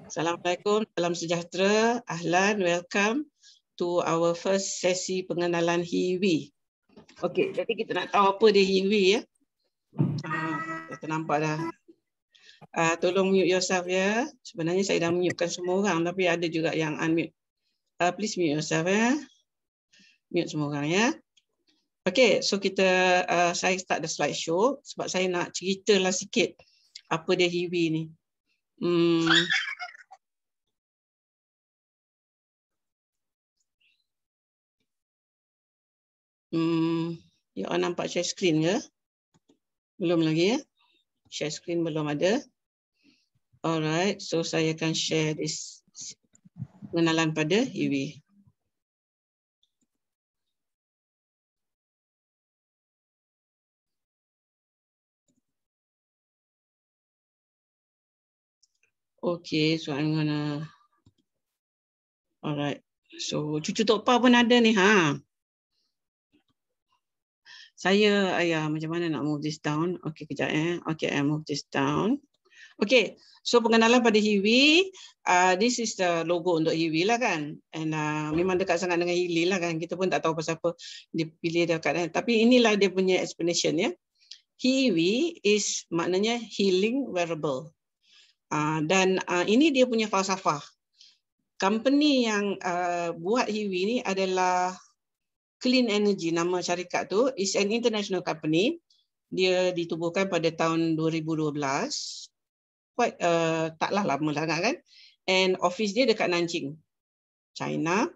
Assalamualaikum, salam sejahtera. Ahlan, welcome to our first sesi pengenalan HeaWea. Okey, jadi kita nak tahu apa dia HeaWea ya. Kita nampak dah. Tolong mute yourself ya. Sebenarnya saya dah mute-kan semua orang tapi ada juga yang unmute. Please mute yourself ya. Mute semua orang ya. Okey, so kita saya start the slideshow sebab saya nak ceritalah sikit apa dia HeaWea ni. You all nampak share screen ke? Belum lagi ya? Share screen belum ada. Alright, so saya akan share this pengenalan pada HeaWea. Okay, so I'm gonna. Alright, so cucu Tok Pa pun ada ni ha. Saya macam mana nak move this down? Okay, kejap Okay, I move this down. Okay, so pengenalan pada HeaWea. This is the logo untuk HeaWea lah kan. And memang dekat sangat dengan HeaWea lah kan. Kita pun tak tahu pasal apa dia pilih dekat. Tapi inilah dia punya explanation ya. HeaWea is maknanya healing wearable. Dan ini dia punya falsafah. Company yang buat HeaWea ni adalah Clean Energy, nama syarikat tu, is an international company. Dia ditubuhkan pada tahun 2012. Quite taklah lama sangat kan. And office dia dekat Nanjing, China.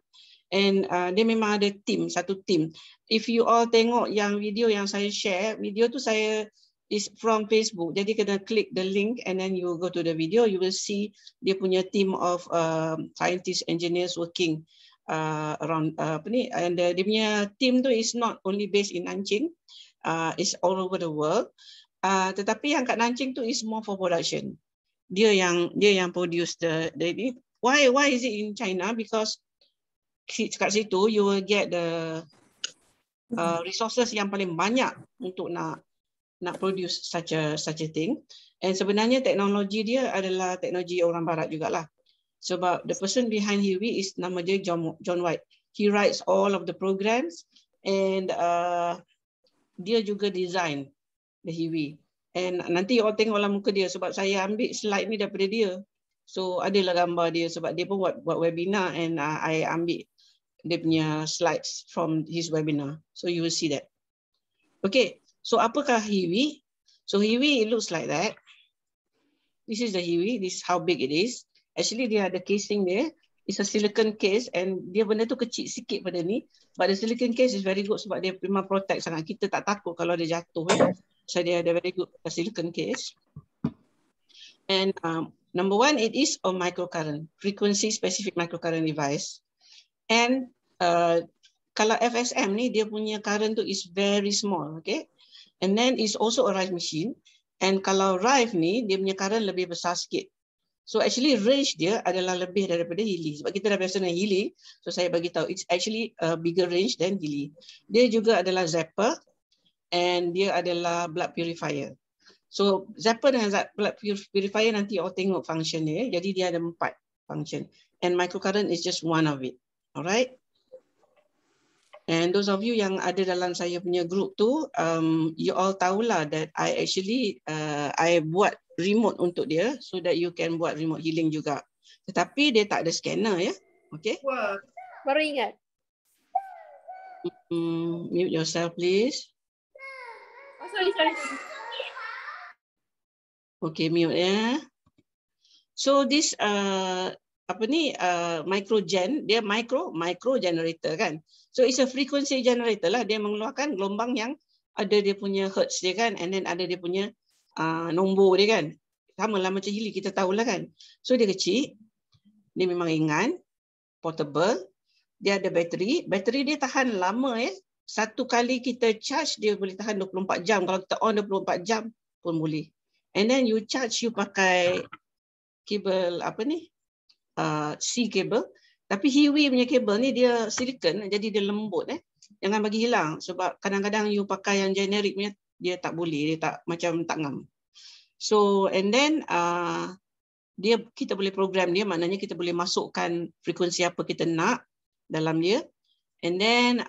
And dia memang ada satu team. If you all tengok yang video yang saya share, video tu saya is from Facebook. Jadi kena klik the link and then you go to the video, you will see dia punya team of scientists, engineers working around and dia punya team tu is not only based in Nanjing, it's all over the world. Tetapi yang kat Nanjing tu is more for production. Dia yang produce the why is it in China? Because kat situ you will get the resources yang paling banyak untuk nak produce such a thing. And sebenarnya teknologi dia adalah teknologi orang barat jugalah. Sebab the person behind HeaWea is nama dia John White. He writes all of the programs and dia juga design the HeaWea. And nanti orang tengoklah muka dia sebab saya ambil slide ni daripada dia. So adalah gambar dia sebab dia pun buat webinar and I ambil dia punya slides from his webinar. So you will see that. Okay, so apakah HeaWea? So HeaWea, it looks like that. This is the HeaWea. This is how big it is. Actually dia ada casing dia. It's a silicon case and dia benda tu kecil sikit pada ni. But the silicon case is very good sebab dia memang protect sangat. Kita tak takut kalau dia jatuh. So dia ada very good silicon case. And number one, it is a microcurrent, frequency specific microcurrent device. And kalau FSM ni dia punya current tu is very small, okay? And then it's also a rive machine. And kalau rive ni dia punya current lebih besar sikit. So actually range dia adalah lebih daripada Healy. Sebab kita dah biasa dengan Healy, so saya bagi tahu it's actually a bigger range than Healy. Dia juga adalah zapper and dia adalah blood purifier. So zapper dengan blood purifier nanti orang tengok function dia. Jadi dia ada 4 function. And microcurrent is just one of it. Alright. And those of you yang ada dalam saya punya group tu, you all tahulah that I actually I buat remote untuk dia so that you can buat remote healing juga. Tetapi dia tak ada scanner ya. Okay. Wah, baru ingat. Mute yourself please. Oh, sorry. Okay, mute ya. So this microgen, dia micro generator kan. So it's a frequency generator lah. Dia mengeluarkan gelombang yang ada dia punya hertz dia kan, and then ada dia punya nombor dia kan. Sama lah macam Healy, kita tahulah kan. So dia kecil, dia memang ringan, portable, dia ada bateri. Bateri dia tahan lama ya. Satu kali kita charge dia boleh tahan 24 jam. Kalau kita on 24 jam pun boleh. And then you charge, you pakai kabel C kabel. Tapi HeaWea punya kabel ni dia silicon, jadi dia lembut Jangan bagi hilang sebab kadang-kadang you pakai yang generic punya dia tak boleh, dia tak macam tak ngam. So and then kita boleh program dia, maknanya kita boleh masukkan frekuensi apa kita nak dalam dia. And then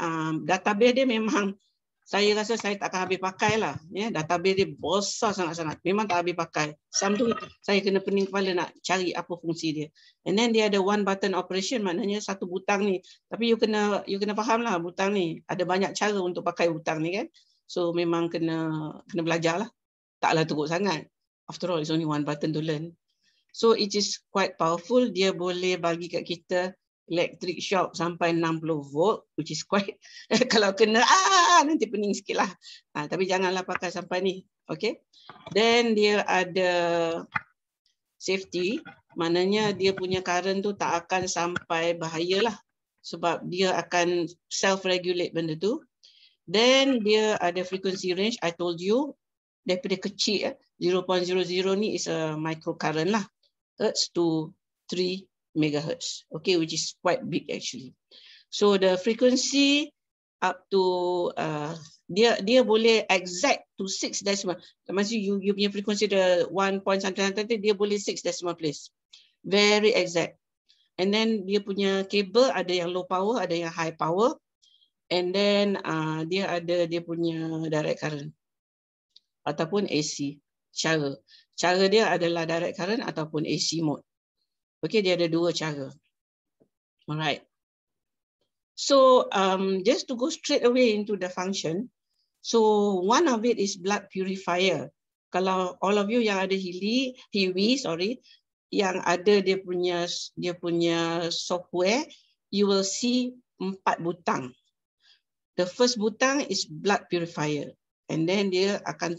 database dia memang saya rasa saya tak akan habis pakai lah. Ya, database dia besar sangat-sangat. Memang tak habis pakai. Some tu saya kena pening kepala nak cari apa fungsi dia. And then dia ada one button operation, maknanya satu butang ni. Tapi you kena faham lah butang ni. Ada banyak cara untuk pakai butang ni kan. So memang kena belajar lah. Taklah teruk sangat. After all, it's only one button to learn. So it is quite powerful. Dia boleh bagi kat kita electric shock sampai 60 volt, which is quite kalau kena nanti pening sikit lah. Tapi janganlah pakai sampai ni. Okay. Then dia ada safety, maknanya dia punya current tu tak akan sampai bahaya lah. Sebab dia akan self-regulate benda tu. Then dia ada frequency range, I told you, daripada kecil 0.00 ni is a microcurrent lah. Hertz to 3 megahertz, okay, which is quite big actually. So the frequency up to dia boleh exact to 6 decimal. Maksudnya you punya frequency the 1 point something dia boleh 6 decimal place, very exact. And then dia punya kabel ada yang low power, ada yang high power, and then dia ada dia punya direct current ataupun AC. Cara dia adalah direct current ataupun AC mode. Okay, dia ada dua cara. Alright. So just to go straight away into the function. So one of it is blood purifier. Kalau all of you yang ada HeaWea, yang ada dia punya software, you will see 4 butang. The first butang is blood purifier, and then dia akan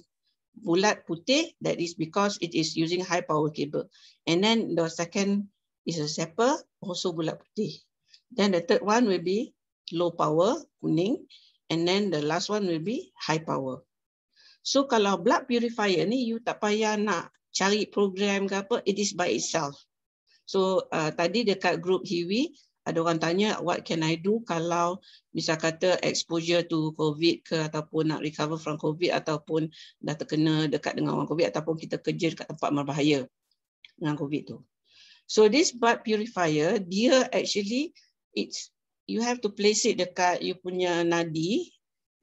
bulat putih. That is because it is using high power cable. And then the second is a zapper, also bulat putih. Then the third one will be low power, kuning. And then the last one will be high power. So kalau blood purifier ni, you tak payah nak cari program ke apa, it is by itself. So tadi dekat group HeaWea, ada orang tanya, what can I do kalau misal kata exposure to COVID ke, ataupun nak recover from COVID, ataupun dah terkena dekat dengan orang COVID, ataupun kita kerja dekat tempat berbahaya dengan COVID tu. So this blood purifier, dia actually, you have to place it dekat you punya nadi,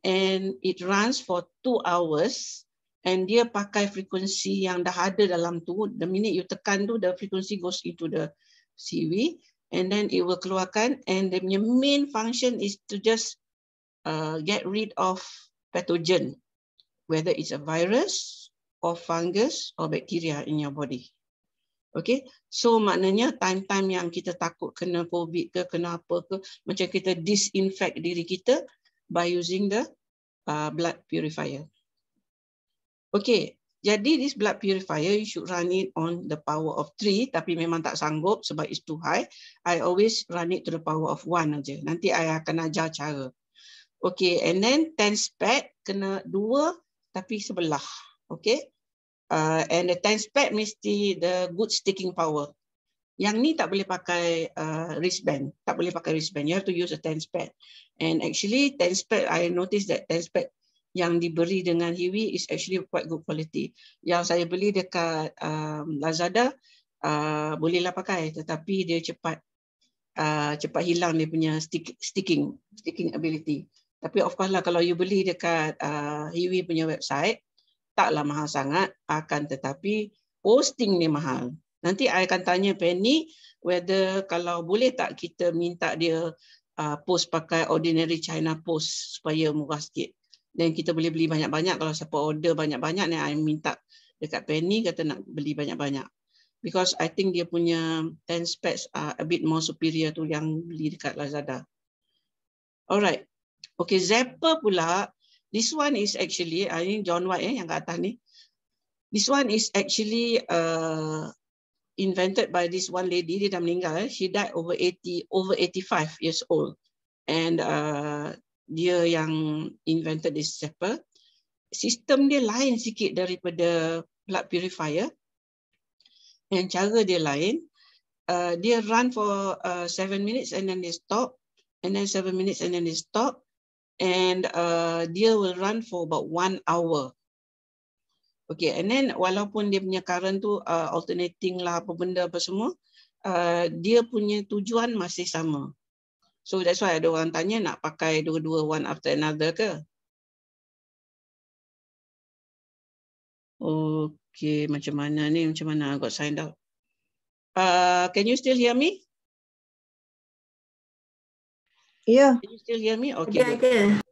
and it runs for 2 hours, and dia pakai frekuensi yang dah ada dalam tu. The minute you tekan tu, the frequency goes into the HeaWea, and then it will keluarkan, and the main function is to just get rid of pathogen, whether it's a virus or fungus or bacteria in your body. Okay, so maknanya time-time yang kita takut kena COVID ke, kena apa ke, macam kita disinfect diri kita by using the blood purifier. Okay, jadi this blood purifier, you should run it on the power of 3, tapi memang tak sanggup sebab it's too high. I always run it to the power of 1 aja. Nanti I akan ajar cara. Okay, and then 10 spec kena 2 tapi sebelah. Okay, and the 10 spec mesti the good sticking power. Yang ni tak boleh pakai wristband. Tak boleh pakai wristband. You have to use a 10 spec. And actually 10 spec, I noticed that 10 spec yang diberi dengan HeaWea is actually quite good quality. Yang saya beli dekat Lazada, bolehlah pakai, tetapi dia cepat hilang dia punya sticking ability. Tapi of course lah, kalau you beli dekat HeaWea punya website, taklah mahal sangat, akan tetapi posting ni mahal. Nanti I akan tanya Penny whether kalau boleh tak kita minta dia post pakai ordinary China post supaya murah sikit. Dan kita boleh beli banyak-banyak. Kalau siapa order banyak-banyak, ni I minta dekat Penny kata nak beli banyak-banyak. Because I think dia punya 10 specs are a bit more superior tu yang beli dekat Lazada. Alright. Okay, zapper pula. This one is actually, I think John White yang kat atas ni. This one is actually invented by this one lady. Dia dah meninggal. She died over 85 years old. And dia yang invented this zapper. Sistem dia lain sikit daripada blood purifier. And cara dia lain. Dia run for 7 minutes and then they stop. And then 7 minutes and then they stop. And dia will run for about 1 hour. Okay, and then walaupun dia punya current tu alternating lah apa benda apa semua, dia punya tujuan masih sama. So that's why ada orang tanya nak pakai dua-dua one after another ke? Okay, macam mana ni? Macam mana I got signed out? Can you still hear me? Yeah. Can you still hear me? Okay.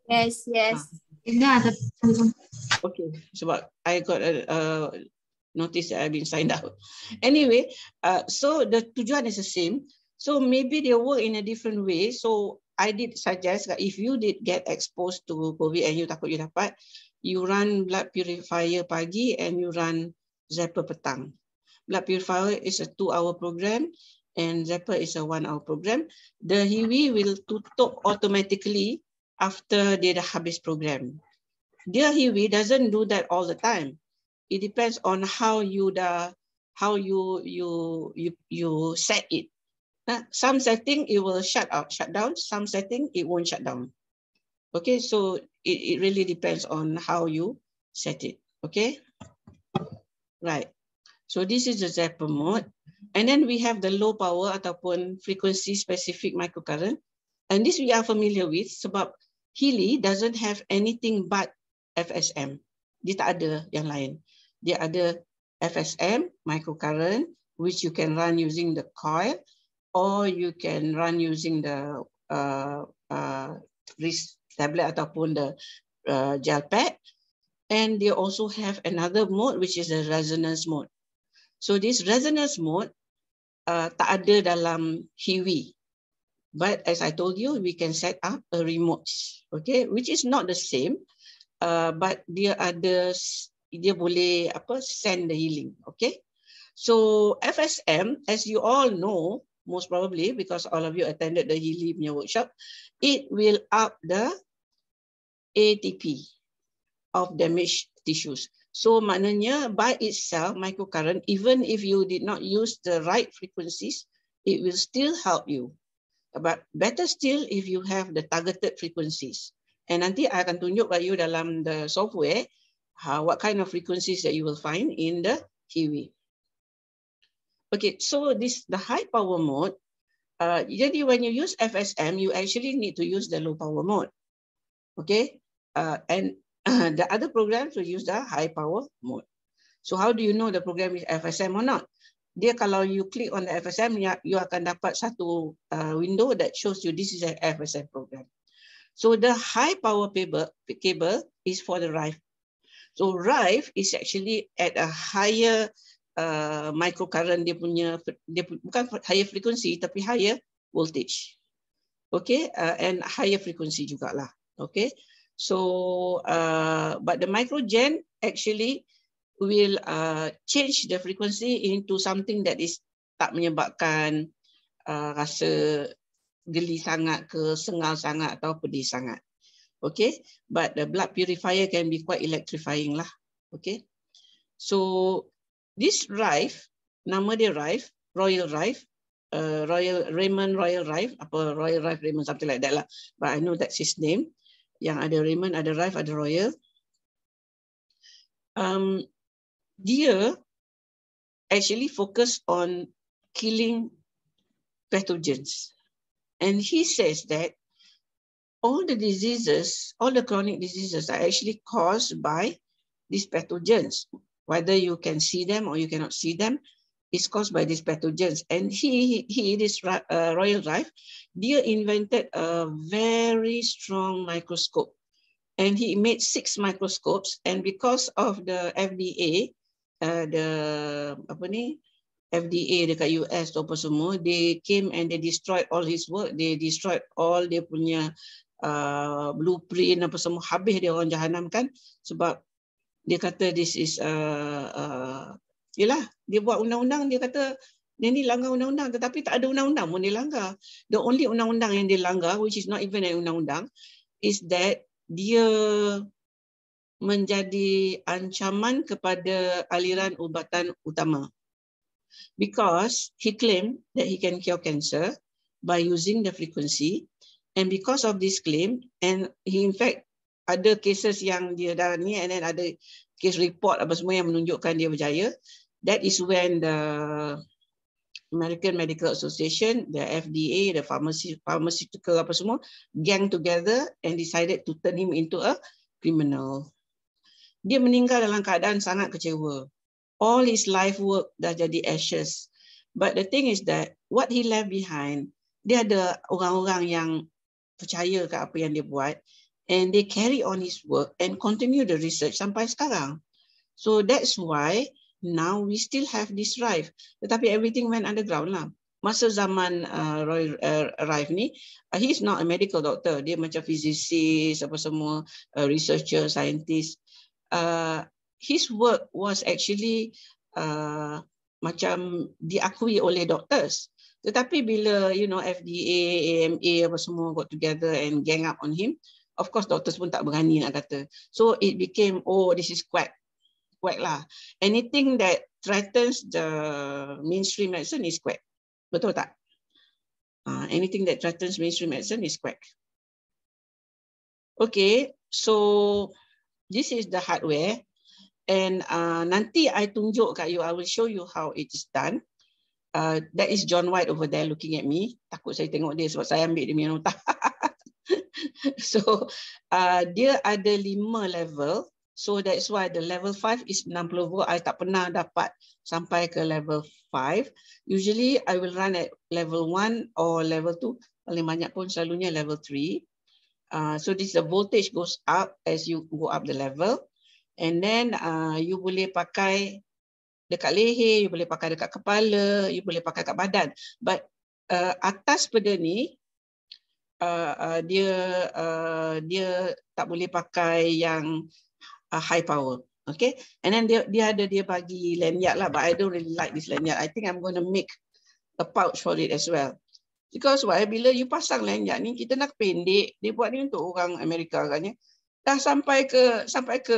Yes, yes. Okay, sebab I got a notice that I've been signed out. Anyway, so the tujuan is the same. So maybe they work in a different way. So I did suggest that if you did get exposed to COVID and you takut you dapat, you run blood purifier pagi and you run zapper petang. Blood purifier is a 2-hour program and zapper is a 1-hour program. The HeaWea will tutup automatically after dia dah habis program. Dia HeaWea doesn't do that all the time. It depends on how you set it. Some setting it will shut down. Some setting it won't shut down. Okay, so it really depends on how you set it. Okay, right. So this is the zapper mode, and then we have the low power ataupun frequency specific microcurrent, and this we are familiar with sebab HeaWea doesn't have anything but FSM. Dia tak ada yang lain. Dia ada FSM, microcurrent, which you can run using the coil or you can run using the wrist tablet ataupun the gel pad. And they also have another mode, which is the resonance mode. So this resonance mode tak ada dalam HeaWea. But as I told you, we can set up a remote, okay, which is not the same. But dia boleh send the healing, okay. So FSM, as you all know, most probably because all of you attended the healing workshop, it will up the ATP of damaged tissues. So maknanya by itself, microcurrent, even if you did not use the right frequencies, it will still help you. But better still if you have the targeted frequencies. And nanti I akan tunjuk pada you dalam the software what kind of frequencies that you will find in the HeaWea. Okay, so this the high power mode. Jadi when you use FSM, you actually need to use the low power mode. Okay, and the other programs will use the high power mode. So how do you know the program is FSM or not? Dia kalau you click on the FSM, you akan dapat satu window that shows you this is an FSM program. So the high power cable is for the RIFE. So RIFE is actually at a higher microcurrent, dia bukan higher frequency tapi higher voltage. Okay, and higher frequency jugalah. Okay, so but the microgen actually will change the frequency into something that is tak menyebabkan rasa geli sangat ke, sengal sangat atau pedih sangat. Okay, but the blood purifier can be quite electrifying lah. Okay, so this RIFE, nama dia RIFE, Royal RIFE, Royal Raymond Royal RIFE, apa Royal RIFE Raymond, something like that lah. But I know that's his name. Yang ada Raymond, ada RIFE, ada Royal. Dia actually focus on killing pathogens. And he says that all the diseases, all the chronic diseases are actually caused by these pathogens. Whether you can see them or you cannot see them, it's caused by these pathogens. And this Royal RIFE, dia invented a very strong microscope. And he made 6 microscopes. And because of the FDA, FDA dekat US tu apa semua, they came and they destroyed all his work. They destroyed all dia punya blueprint apa semua, habis dia orang jahanam kan, sebab dia kata this is yelah, dia buat undang-undang, dia kata dia ni langgar undang-undang, tetapi tak ada undang-undang pun dia langgar. The only undang-undang yang dia langgar, which is not even an undang-undang, is that dia menjadi ancaman kepada aliran ubatan utama. Because he claimed that he can cure cancer by using the frequency, and because of this claim, and he in fact ada cases yang dia dah ni, and then ada case report apa semua yang menunjukkan dia berjaya. That is when the American Medical Association, the FDA, the pharmaceutical apa semua gang together and decided to turn him into a criminal. Dia meninggal dalam keadaan sangat kecewa. All his life work dah jadi ashes. But the thing is that what he left behind, dia ada orang-orang yang percaya ke apa yang dia buat, and they carry on his work and continue the research sampai sekarang. So that's why now we still have this Rife. Tetapi everything went underground lah. Masa zaman Roy Rife ni, he's not a medical doctor. Dia macam physicist, apa semua, researcher, scientist. His work was actually macam diakui oleh doctors. Tetapi bila FDA, AMA apa semua got together and gang up on him, of course doctors pun tak berani nak kata. So it became, oh, this is quack lah. Anything that threatens the mainstream medicine is quack. Betul tak? Anything that threatens mainstream medicine is quack. Okay, so this is the hardware. And nanti I tunjuk kat you, I will show you how it is done. That is John White over there looking at me. Takut saya tengok dia sebab saya ambil dia punya nota. So dia ada 5 level. So that's why the level 5 is 60 volt. I tak pernah dapat sampai ke level 5. Usually I will run at level 1 or level 2. Paling banyak pun selalunya level 3. So this the voltage goes up as you go up the level. And then you boleh pakai dekat leher, you boleh pakai dekat kepala, you boleh pakai kat badan. But atas pada ni dia tak boleh pakai yang high power. Okay, and then dia bagi lanyard lah, but I don't really like this lanyard. I think I'm going to make a pouch for it as well. Because why? Bila you pasang lanyard ni, kita nak pendek. Dia buat ni untuk orang Amerika katanya. Dah sampai ke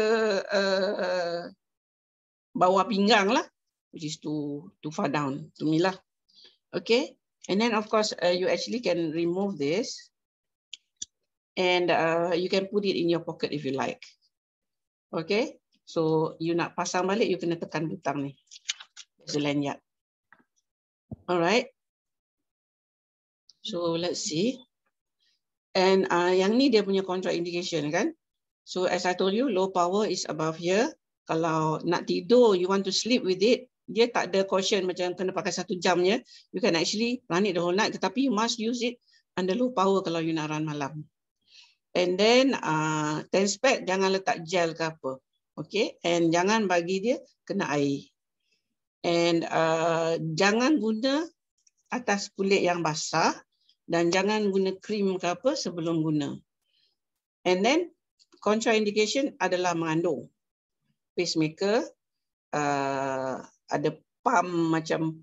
bawah pinggang lah, which is too far down to me lah. Okay, and then of course you actually can remove this, and you can put it in your pocket if you like. Okay, so you nak pasang balik, you kena tekan butang ni. There's a lanyard. Alright. So let's see. And yang ni dia punya contraindication kan. So as I told you, low power is above here. Kalau nak tidur, you want to sleep with it, dia tak ada caution macam kena pakai 1 jamnya. You can actually run it the whole night, tetapi you must use it under low power kalau you nak run malam. And then tenspad jangan letak gel ke apa. Okay, and jangan bagi dia kena air. And jangan guna atas kulit yang basah, dan jangan guna krim ke apa sebelum guna. And then contraindication adalah mengandung. Pacemaker, ada pump macam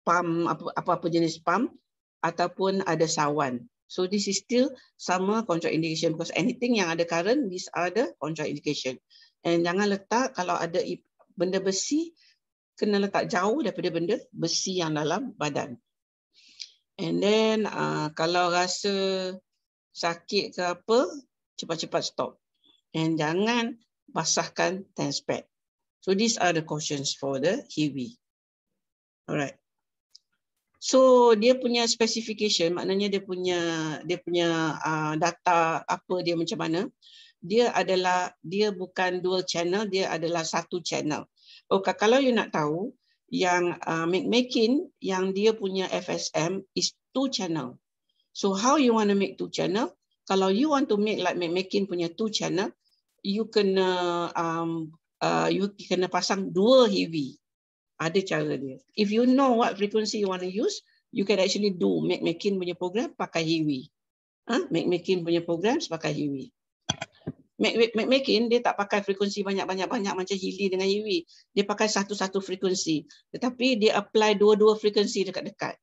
pump apa-apa jenis pump, ataupun ada sawan. So this is still sama contraindication, because anything yang ada current, these are the contraindication. And jangan letak, kalau ada benda besi, kena letak jauh daripada benda besi yang dalam badan. And then kalau rasa sakit ke apa, cepat-cepat stop. And jangan basahkan tenspad. So these are the cautions for the HeaWea. Alright. So dia punya specification, maknanya dia punya data apa dia macam mana. Dia bukan dual channel, dia adalah 1 channel. Okay, kalau you nak tahu, yang McMakin yang dia punya FSM is 2 channel. So how you want to make 2 channel? Kalau you want to make like McMakin punya 2 channel, you kena pasang 2 HeaWea. Ada cara dia. If you know what frequency you want to use, you can actually do McMakin punya program pakai HeaWea. McMakin punya program pakai HeaWea. McMakin dia tak pakai frekuensi banyak macam Healy dengan HeaWea. Dia pakai satu frekuensi. Tetapi dia apply dua frekuensi dekat-dekat.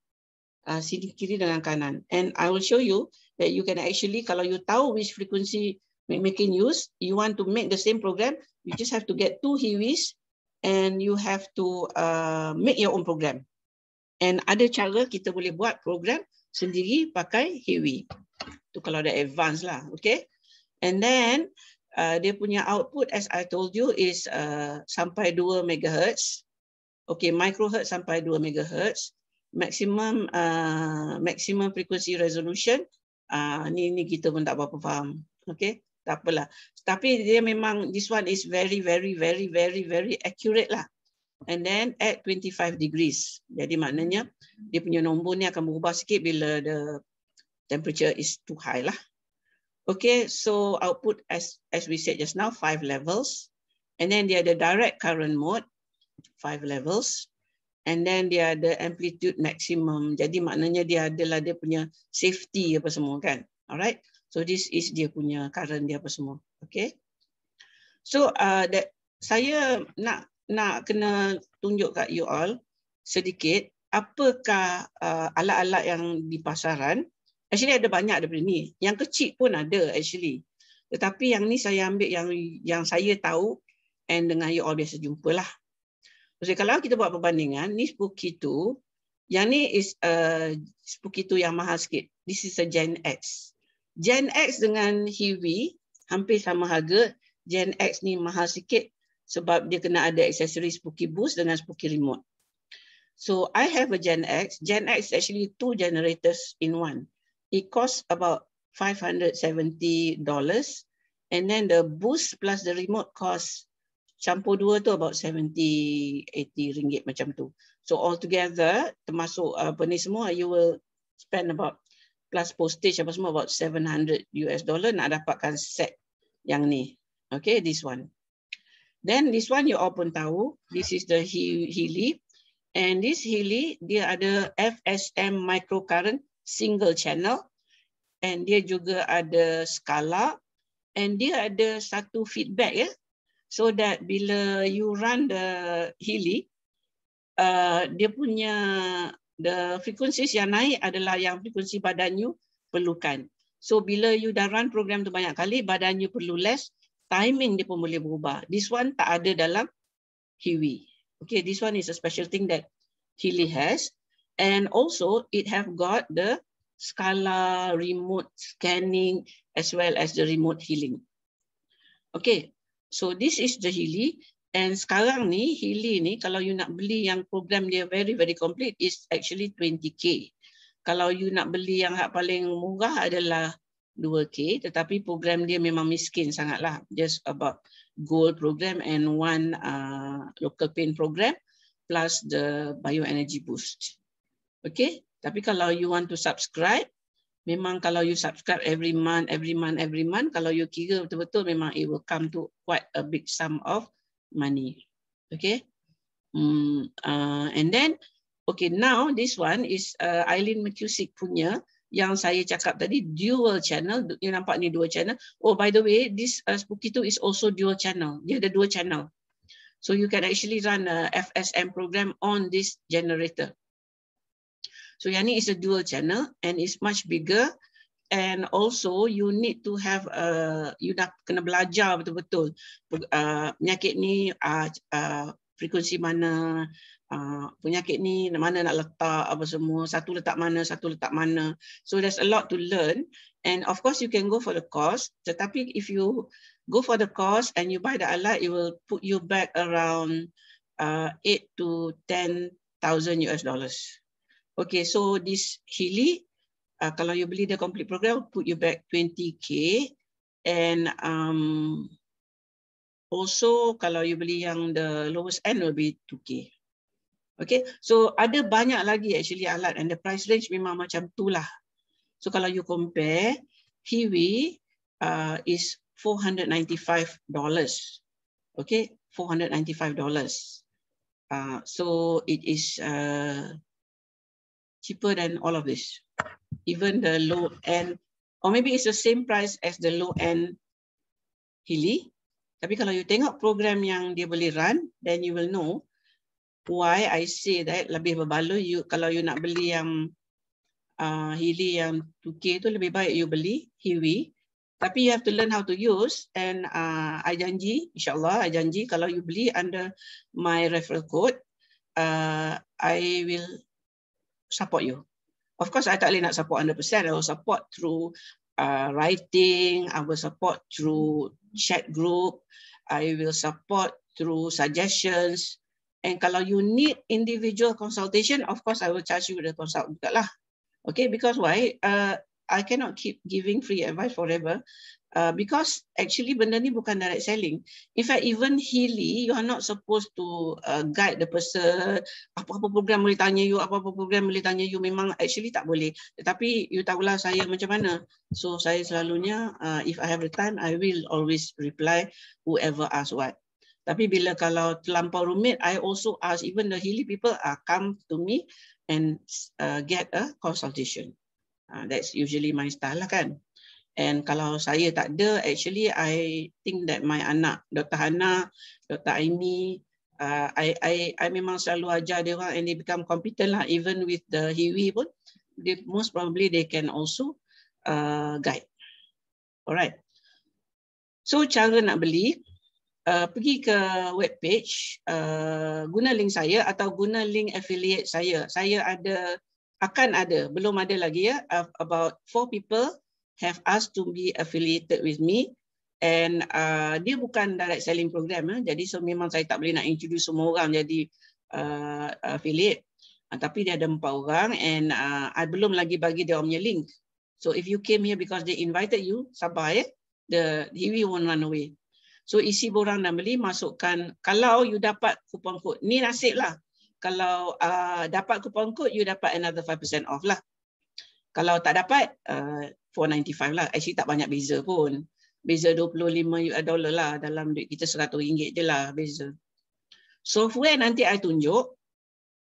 Sini kiri dengan kanan. And I will show you that you can actually, kalau you tahu which frequency McMakin use, you want to make the same program, you just have to get 2 HeaWeas and you have to make your own program. And ada cara kita boleh buat program sendiri pakai HeaWea. Itu kalau ada advance lah, okay? And then dia punya output as I told you is sampai 2 MHz. Okay, microhertz sampai 2 MHz. Maximum frequency resolution. Ni kita pun tak apa-apa faham. Okay, tak apalah. Tapi dia memang this one is very accurate lah. And then at 25 degrees. Jadi maknanya dia punya nombor ni akan berubah sikit bila the temperature is too high lah. Okay, so output as we said just now 5 levels. And then dia ada direct current mode 5 levels. And then dia ada amplitude maximum. Jadi maknanya dia adalah dia punya safety apa semua kan. Alright. So this is dia punya current dia apa semua. Okay. So saya nak kena tunjuk kat you all sedikit apakah alat-alat yang di pasaran. Actually ada banyak daripada ni. Yang kecil pun ada actually. Tetapi yang ni saya ambil yang saya tahu and dengan you all biasa jumpalah. So kalau kita buat perbandingan, ni spooky 2, yang ni is spooky 2 yang mahal sikit. This is a Gen X. Gen X dengan HeaWea hampir sama harga. Gen X ni mahal sikit sebab dia kena ada aksesori spooky boost dengan spooky remote. So I have a Gen X. Gen X is actually 2 generators in one. It costs about $570. And then the boost plus the remote costs campur dua tu about 70-80 ringgit macam tu. So altogether termasuk apa ni semua you will spend about plus postage apa semua about $700 nak dapatkan set yang ni. Okay, this one. Then this one you all pun tahu, this is the HeaWea. And this HeaWea dia ada FSM microcurrent single channel. And dia juga ada skala. And dia ada satu feedback ya. So that bila you run the HeaWea, dia punya the frequencies yang naik adalah yang frekuensi badan you perlukan. So bila you dah run program tu banyak kali, badan you perlu less, timing dia pun boleh berubah. This one tak ada dalam HeaWea. Okay, this one is a special thing that HeaWea has. And also it have got the skala, remote scanning, as well as the remote healing. Okay. So this is the HeaWea, and sekarang ni HeaWea ni kalau you nak beli yang program dia very complete is actually 20K. Kalau you nak beli yang paling murah adalah 2K, tetapi program dia memang miskin sangatlah. Just about gold program and one local paint program plus the bioenergy boost. Okay, tapi kalau you want to subscribe, memang kalau you subscribe every month, kalau you kira betul-betul memang it will come to quite a big sum of money. Okay. And then, okay, now this one is Eileen McCusick punya yang saya cakap tadi, dual channel. You nampak ni dual channel. Oh, by the way, this Spooky 2 is also dual channel. Dia ada 2 channel. So you can actually run a FSM program on this generator. So yang ni is a dual channel and it's much bigger, and also you need to have you dah kena belajar betul-betul penyakit ni frekuensi mana, penyakit ni mana nak letak apa semua, satu letak mana. So there's a lot to learn, and of course you can go for the course, tetapi if you go for the course and you buy the alat, it will put you back around $8,000 to $10,000. Okay, so this HeaWea, kalau you beli the complete program, put you back 20K, and also kalau you beli yang the lowest end will be 2K. Okay, so ada banyak lagi actually alat, and the price range memang macam tu lah. So kalau you compare, HeaWea is $495. Okay, $495. So it is cheaper than all of this. Even the low end, or maybe it's the same price as the low end HeaWea. Tapi kalau you tengok program yang dia boleh run, then you will know why I say that lebih berbaloi. Kalau you nak beli yang HeaWea yang 2K tu, lebih baik you beli HeaWea. Tapi you have to learn how to use, and I janji, insyaAllah, I janji kalau you beli under my referral code, I will support you. Of course, I tak boleh nak support 100%. I will support through writing, I will support through chat group, I will support through suggestions. And kalau you need individual consultation, of course I will charge you the consult juga lah. Okay, because why? I cannot keep giving free advice forever. Because actually benda ni bukan direct selling. In fact, even HeaWea, you are not supposed to guide the person. Apa-apa program boleh tanya you, apa-apa program boleh tanya you. Memang actually tak boleh. Tetapi you tahulah saya macam mana. So saya selalunya, if I have the time, I will always reply whoever ask what. Tapi bila kalau terlampau rumit, I also ask even the HeaWea people come to me and get a consultation. That's usually my style lah kan. And kalau saya tak ada, actually I think that my anak, Dr. Hana, Dr. Aimi, I memang selalu ajar dia orang and they become competent lah. Even with the HeaWea pun, most probably they can also guide. Alright. So cara nak beli, pergi ke web page, guna link saya atau guna link affiliate saya. Saya ada, akan ada, belum ada lagi ya, about 4 people have asked to be affiliated with me, and dia bukan direct selling program, jadi so memang saya tak boleh nak introduce semua orang jadi affiliate, tapi dia ada 4 orang and I belum lagi bagi dia punya link. So if you came here because they invited you, sabar ya, the HeaWea won't run away. So isi borang nak beli, masukkan, kalau you dapat kupon kod, ni nasib lah, kalau dapat kupon kod you dapat another 5% off lah. Kalau tak dapat, $4.95 lah. Actually tak banyak beza pun. Beza $25 lah. Dalam duit kita RM100 je lah beza. Software nanti I tunjuk.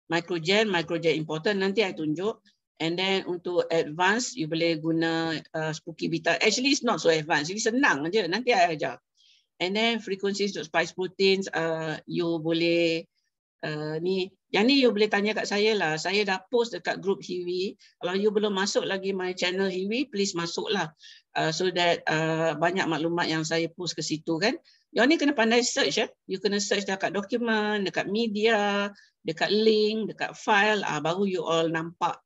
Microgen important nanti I tunjuk. And then untuk advance, you boleh guna Spooky Beta. Actually it's not so advanced. Jadi senang je. Nanti I ajar. And then frequencies untuk spice proteins, you boleh ni. Yang ni you boleh tanya kat saya lah. Saya dah post dekat group HeaWea. Kalau you belum masuk lagi my channel HeaWea, please masuklah. So that banyak maklumat yang saya post ke situ kan. Yang ni kena pandai search ya. You kena search dekat dokumen, dekat media, dekat link, dekat file. Baru you all nampak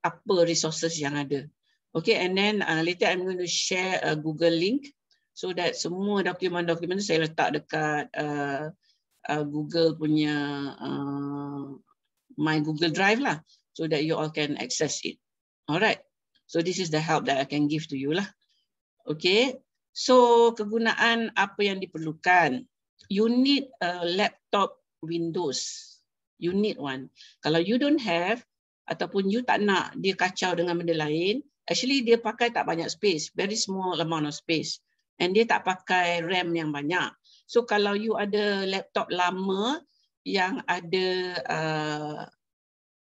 apa resources yang ada. Okay, and then later I'm going to share a Google link. So that semua dokumen-dokumen tu saya letak dekat Google punya my Google Drive lah, so that you all can access it. Alright, so this is the help that I can give to you lah. Okay, so kegunaan apa yang diperlukan. You need a laptop Windows. You need one. Kalau you don't have ataupun you tak nak dia kacau dengan benda lain, actually dia pakai tak banyak space, very small amount of space, and dia tak pakai RAM yang banyak. So kalau you ada laptop lama yang ada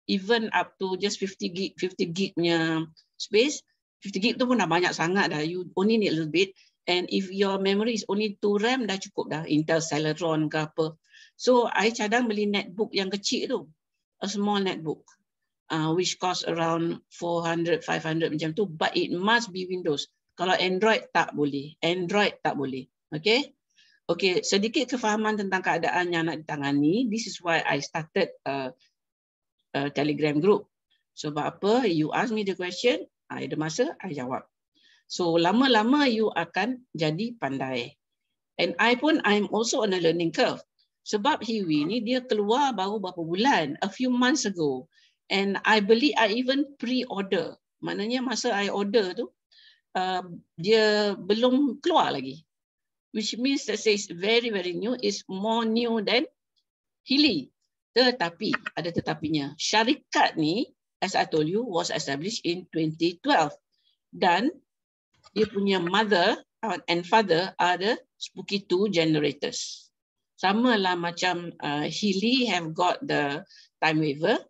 even up to just 50 gig punya space, 50 gig tu pun dah banyak sangat dah. You only need a little bit. And if your memory is only 2 RAM dah cukup dah. Intel Celeron ke apa. So I cadang beli netbook yang kecil tu. A small netbook. Which cost around 400, 500 macam tu. But it must be Windows. Kalau Android tak boleh. Android tak boleh. Okay. Okay, sedikit kefahaman tentang keadaan yang nak ditangani. This is why I started a Telegram group. Sebab apa? You ask me the question, ada masa, I jawab. So, lama-lama you akan jadi pandai. And I'm also on a learning curve. Sebab HeaWea ni dia keluar baru berapa bulan, a few months ago. And I believe I even pre-order. Maknanya masa I order tu, dia belum keluar lagi. Which means that says very, very new, is more new than HeaWea. Tetapi, ada tetapinya. Syarikat ni, as I told you, was established in 2012. Dan dia punya mother and father are the Spooky 2 generators. Sama lah macam HeaWea have got the time waver,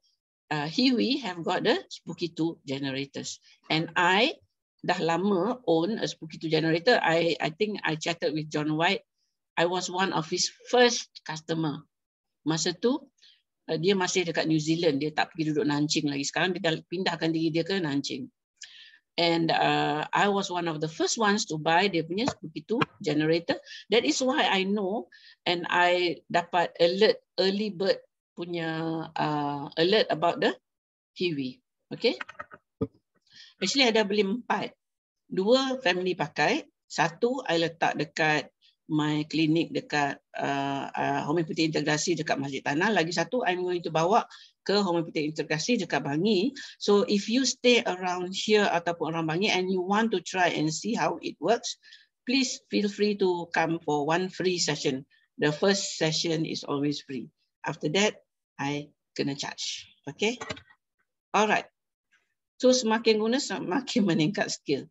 HeaWea have got the Spooky 2 generators. And I dah lama own a Spooky 2 generator. I think I chatted with John White. I was one of his first customer. Masa tu dia masih dekat New Zealand. Dia tak pergi duduk Nanjing lagi. Sekarang dia dah pindahkan diri dia ke Nanjing. And I was one of the first ones to buy dia punya Spooky 2 generator. That is why I know and I dapat alert, early bird punya alert about the HeaWea. Okay. Actually ada beli 4. 2 family pakai. 1 I letak dekat my klinik dekat homeopati integrasi dekat Masjid Tanah. Lagi 1 I'm going to bawa ke homeopati integrasi dekat Bangi. So if you stay around here ataupun around Bangi and you want to try and see how it works, please feel free to come for one free session. The first session is always free. After that, I kena charge. Okay? Alright. So semakin guna, semakin meningkat skill.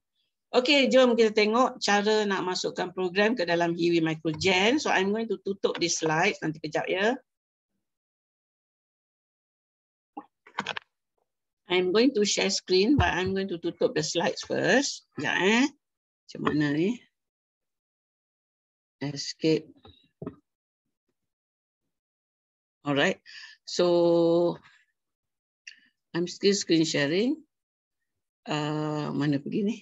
Okay, jom kita tengok cara nak masukkan program ke dalam HeaWea Microgen. So I'm going to tutup this slide nanti kejap ya. I'm going to share screen, but I'm going to tutup the slides first. Sekejap Macam mana ni? Escape. Alright. So I'm still screen sharing. Mana pergi ni?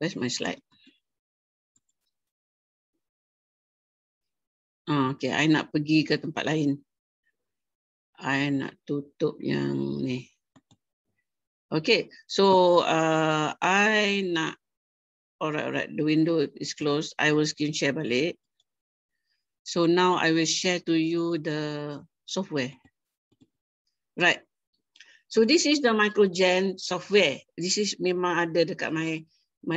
Where's my slide? Okay, I nak pergi ke tempat lain. I nak tutup yang ni. Okay, so I nak, alright, the window is closed. I will screen share balik. So now I will share to you the software. Right. So this is the Microgen software. This is memang ada dekat my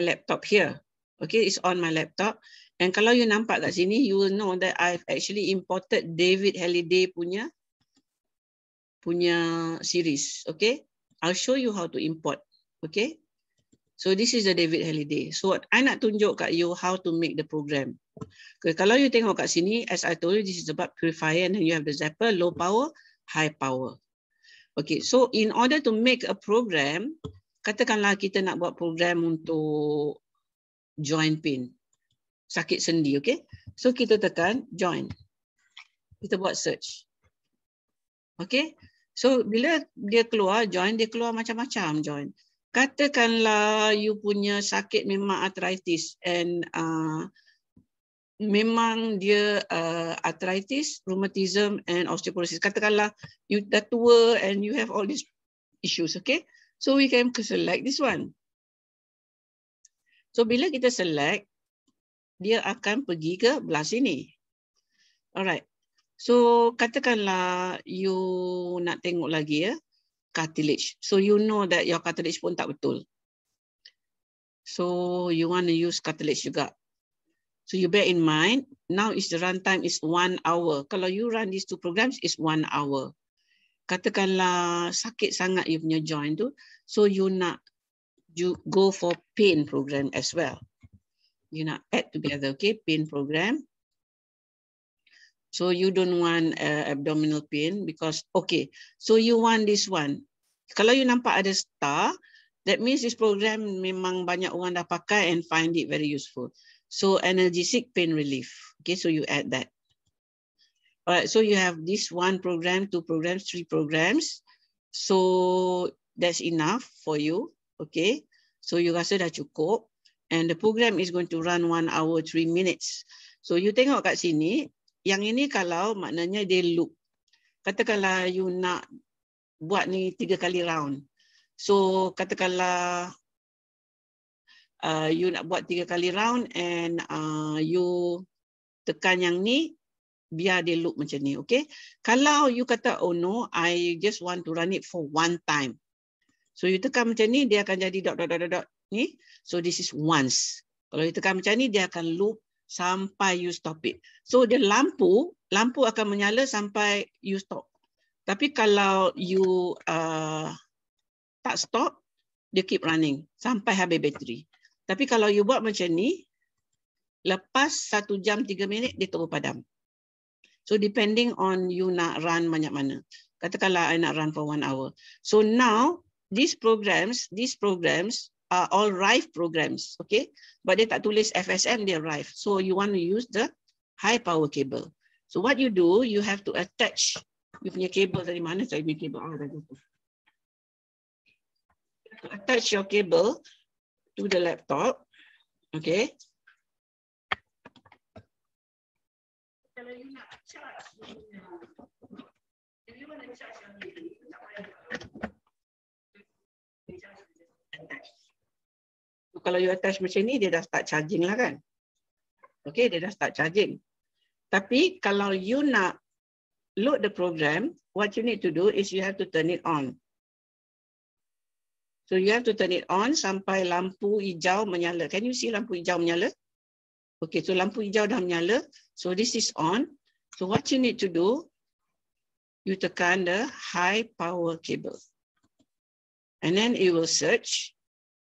laptop here. Okay, it's on my laptop. And kalau you nampak kat sini, you will know that I've actually imported David Halliday punya series. Okay, I'll show you how to import. Okay, so this is the David Halliday. So I nak tunjuk kat you how to make the program. Okay, kalau you tengok kat sini, as I told you, this is about purifier, and then you have the zapper, low power, high power. Okay, so in order to make a program, katakanlah kita nak buat program untuk join pin, sakit sendi, okay? So kita tekan join. Kita buat search. Okay? So bila dia keluar join, dia keluar macam-macam join. Katakanlah you punya sakit memang arthritis and memang dia arthritis, rheumatism and osteoporosis. Katakanlah you dah tua and you have all these issues, okay? So we can select this one. So bila kita select, dia akan pergi ke belah sini. Alright. So katakanlah you nak tengok lagi ya, cartilage. So you know that your cartilage pun tak betul. So you want to use cartilage juga. So you bear in mind, now is the runtime is 1 hour. Kalau you run these 2 programs, is 1 hour. Katakanlah sakit sangat you punya joint tu, so you go for pain program as well. You nak add together, okay, pain program. So you don't want abdominal pain because, okay, so you want this one. Kalau you nampak ada star, that means this program memang banyak orang dah pakai and find it very useful. So analgesic pain relief. Okay, so you add that. Alright, so you have this 1 program, 2 programs, 3 programs. So that's enough for you. Okay, so you rasa dah cukup. And the program is going to run 1 hour, 3 minutes. So you tengok kat sini, yang ini kalau maknanya dia loop. Katakanlah you nak buat ni 3 kali round. So katakanlah you nak buat 3 kali round and you tekan yang ni, biar dia loop macam ni, okay? Kalau you kata, oh no, I just want to run it for 1 time. So you tekan macam ni, dia akan jadi dot ni. So this is once. Kalau you tekan macam ni, dia akan loop sampai you stop it. So the lampu akan menyala sampai you stop. Tapi kalau you tak stop, dia keep running sampai habis bateri. Tapi kalau you buat macam ni, lepas 1 jam 3 minit, dia terus padam. So depending on you nak run banyak mana. Katakanlah I nak run for 1 hour. So now, these programs are all Rive programs, okay? But dia tak tulis FSM, dia Rive. So you want to use the high power cable. So what you do, you have to attach, you punya cable dari mana? Saya punya cable, attach your cable to the laptop, okay? Kalau you nak charge, if you want to charge your cable, attach. kalau you attach macam ni, dia dah start charging lah kan. Okay, dia dah start charging. Tapi kalau you nak load the program, what you need to do is you have to turn it on. So you have to turn it on sampai lampu hijau menyala. Can you see lampu hijau menyala? Okay, so lampu hijau dah menyala. So this is on. So what you need to do, you tekan the high power cable. And then it will search.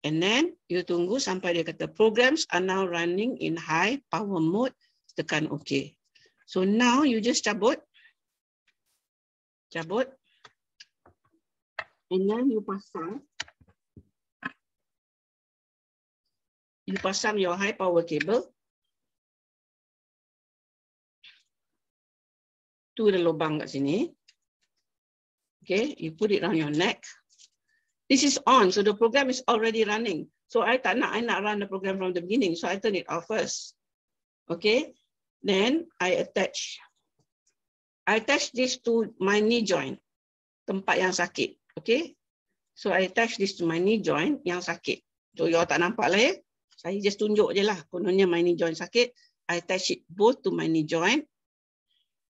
And then you tunggu sampai dia kata programs are now running in high power mode. Tekan OK. So now you just cabut. Cabut. And then you pasang. You pasang your high power cable to the lubang kat sini. Okay, you put it on your neck. This is on, so the program is already running. So I nak run the program from the beginning, so I turn it off first. Okay, then I attach this to my knee joint, tempat yang sakit. Okay, so I attach this to my knee joint yang sakit. So you tak nampak lah ya. Saya just tunjuk je lah, kononnya my knee joint sakit. I attach it both to my knee joint.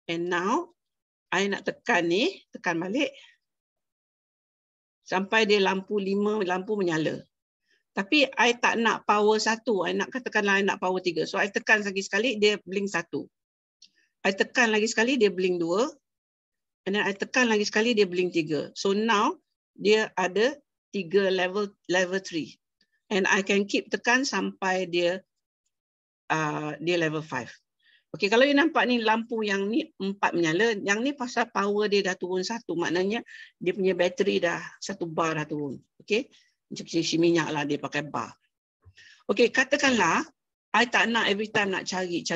And now, I nak tekan ni, tekan balik. Sampai dia lampu 5, lampu menyala. Tapi I tak nak power 1, I nak katakanlah I nak power 3. So I tekan lagi sekali, dia blink 1. I tekan lagi sekali, dia blink 2. And then I tekan lagi sekali, dia blink 3. So now, dia ada 3 level 3. And I can keep tekan sampai dia level 5. Okay, kalau you nampak ni lampu yang ni 4 menyala, yang ni pasal power dia dah turun 1. Maknanya dia punya bateri dah 1 bar dah turun. Okay, macam isi minyak lah dia pakai bar. Okay, katakanlah I tak nak every time nak cari.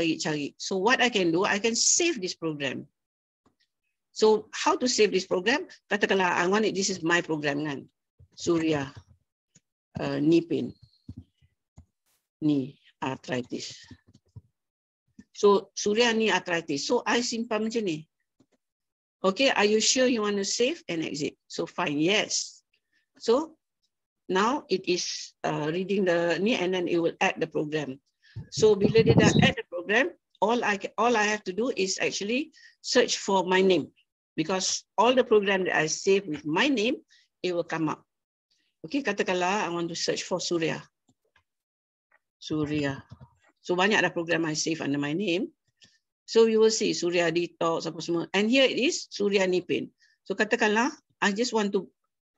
So what I can do, I can save this program. So how to save this program? Katakanlah I want it, this is my program kan. Surya. Knee pain, knee arthritis. So Surya knee arthritis. So I simpan macam ni. Okay, are you sure you want to save and exit? So fine, yes. So now it is reading the knee and then it will add the program. So bila dia dah add the program, all I have to do is actually search for my name, because all the program that I save with my name, it will come up. Okay, katakanlah I want to search for Surya. Surya. So banyak dah program I save under my name. So you will see Surya Detox apa semua. And here it is, Surya knee pain. So katakanlah I just want to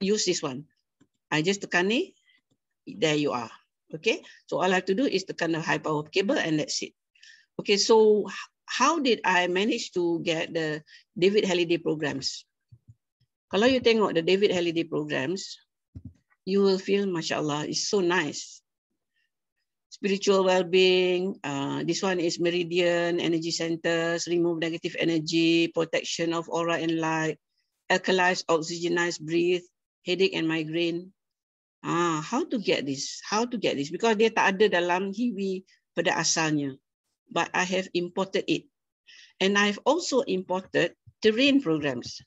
use this one. I just tekan ni, there you are. Okay, so all I have to do is tekan the high power cable and that's it. Okay, so how did I manage to get the David Halliday programs? Kalau you tengok the David Halliday programs, you will feel, mashallah, it's so nice. Spiritual well-being, this one is meridian, energy centers, remove negative energy, protection of aura and light, alkalize, oxygenize, breathe, headache and migraine. How to get this? How to get this? Because dia tak ada dalam HeaWea pada asalnya. But I have imported it. And I've also imported terrain programs.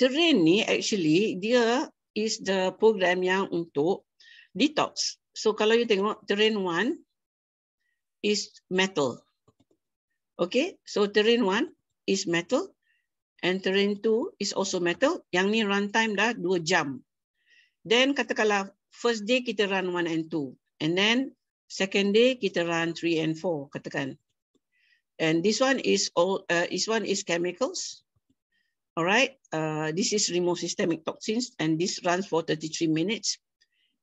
Terrain ni actually dia is the program yang untuk detox. So kalau you tengok terrain 1 is metal. Okay, so terrain 1 is metal and terrain 2 is also metal. Yang ni runtime dah 2 jam. Then katakanlah first day kita run 1 and 2 and then second day kita run 3 and 4 katakan. And this one is chemicals. All right, this is remove systemic toxins and this runs for 33 minutes.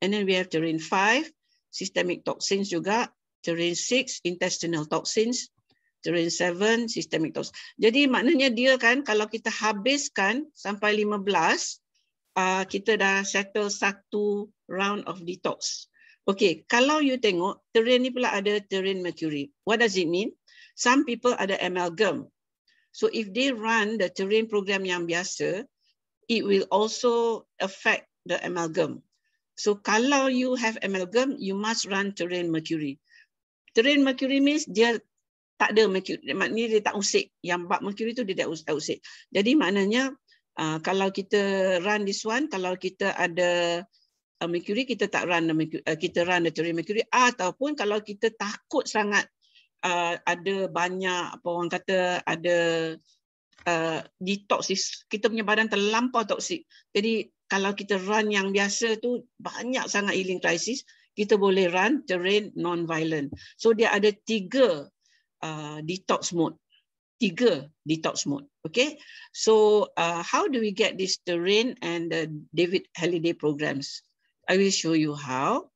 And then we have terrain 5, systemic toxins juga. Terrain 6, intestinal toxins. Terrain 7, systemic toxins. Jadi maknanya dia kan kalau kita habiskan sampai 15, kita dah settle 1 round of detox. Okay, kalau you tengok terrain ni pula ada terrain mercury. What does it mean? Some people ada amalgam. So if they run the terrain program yang biasa, it will also affect the amalgam. So kalau you have amalgam, you must run terrain mercury. Terrain mercury means dia tak ada mercury, maknanya dia tak usik. Yang bab mercury tu dia tak usik. Jadi maknanya kalau kita run this one, kalau kita ada Mercury, kita tak run kita run the terrain Mercury, ataupun kalau kita takut sangat ada banyak apa orang kata ada detox, kita punya badan terlampau toksik. Jadi kalau kita run yang biasa tu banyak sangat healing crisis, kita boleh run terrain non-violent. So dia ada 3 detox mode. 3 detox mode. Okay. So how do we get this terrain and the David Halliday programs? I will show you how.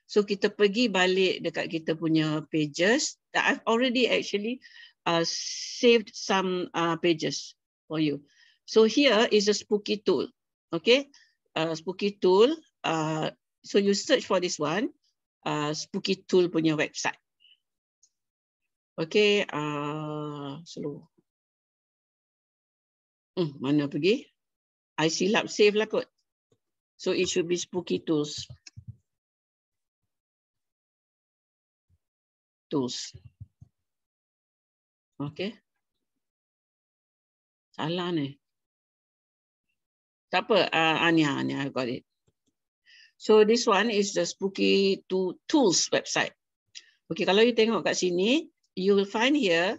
So kita pergi balik dekat kita punya pages. I've already actually saved some pages for you. So here is a spooky tool. Okay, spooky tool. So you search for this one, spooky tool punya website. Okay, slow. Mana pergi? I silap save lah kot. So it should be spooky tools. Okay. Salah ni. Tak apa. Ania, I got it. So this one is the spooky tools website. Okay, kalau you tengok kat sini, you will find here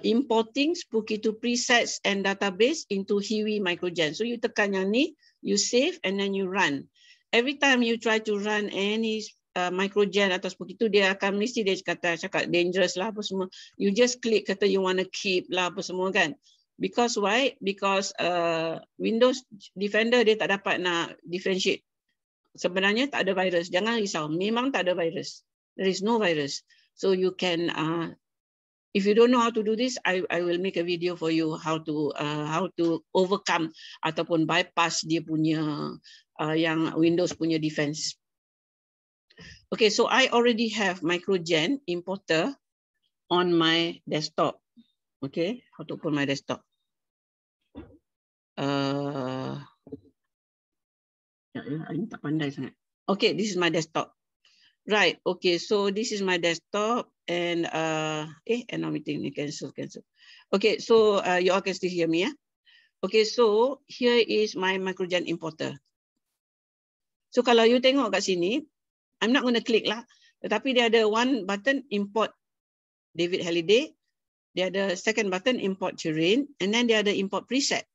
importing spooky tool presets and database into HeaWea microgen. So you tekan yang ni, you save and then you run. Every time you try to run any microgen atau spooky tool, dia akan mesti dia cakap dangerous lah apa semua. You just click kata you want to keep lah apa semua kan. Because why? Because Windows Defender dia tak dapat nak differentiate. Sebenarnya tak ada virus. Jangan risau. Memang tak ada virus. There is no virus. So you can, if you don't know how to do this, I will make a video for you how to overcome ataupun bypass dia punya yang Windows punya defense. Okay, so I already have microgen importer on my desktop. Okay, how to open my desktop? Ini tak pandai sangat. Okay, this is my desktop. Right. Okay, so this is my desktop and now meeting cancel. Okay, so you all can still hear me, yeah? Okay, so here is my microgen importer. So kalau you tengok kat sini, I'm not going to click lah. Tetapi dia ada one button import David Halliday. Dia ada second button import terrain. And then dia ada import preset.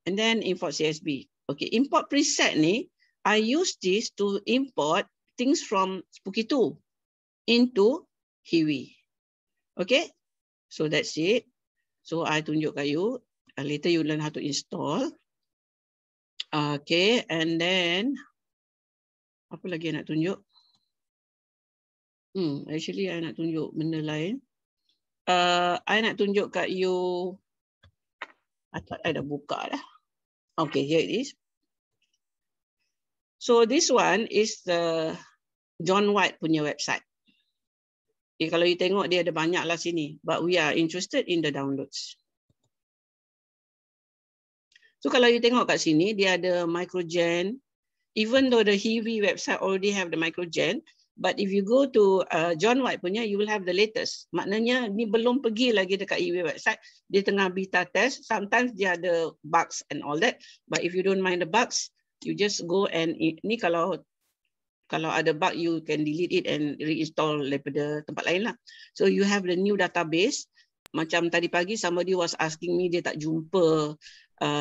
And then import CSV. Okay, import preset ni, I use this to import things from Spooky Tool into HeaWea. Okay, so that's it. So I tunjuk kat you. Later you learn how to install. Okay, and then apa lagi nak tunjuk? Actually, I nak tunjuk benda lain. I nak tunjuk kat you. I thought I dah buka dah. Okay, here it is. So this one is the John White punya website. Okay, kalau you tengok dia ada banyak lah sini. But we are interested in the downloads. So kalau you tengok kat sini, dia ada microgen. Even though the HeaWea website already have the microgen, but if you go to John White punya, you will have the latest. Maknanya ni belum pergi lagi dekat HeaWea website. Dia tengah beta test. Sometimes dia ada bugs and all that. But if you don't mind the bugs, you just go and ni kalau ada bug, you can delete it and reinstall daripada tempat lain lah. So you have the new database. Macam tadi pagi somebody was asking me, dia tak jumpa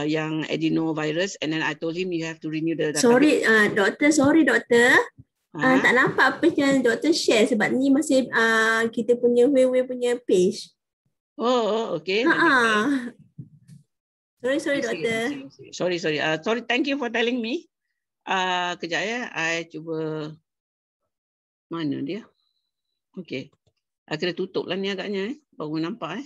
yang adenovirus, and then I told him you have to renew the database. Sorry doktor. Tak nampak apa yang doktor share sebab ni masih kita punya HeaWea punya page. Oh, okay. Sorry doktor. Sorry. Sorry, thank you for telling me. Kejap ya, I cuba. Mana dia? Okay. I kena tutup lah ni agaknya. Baru nampak.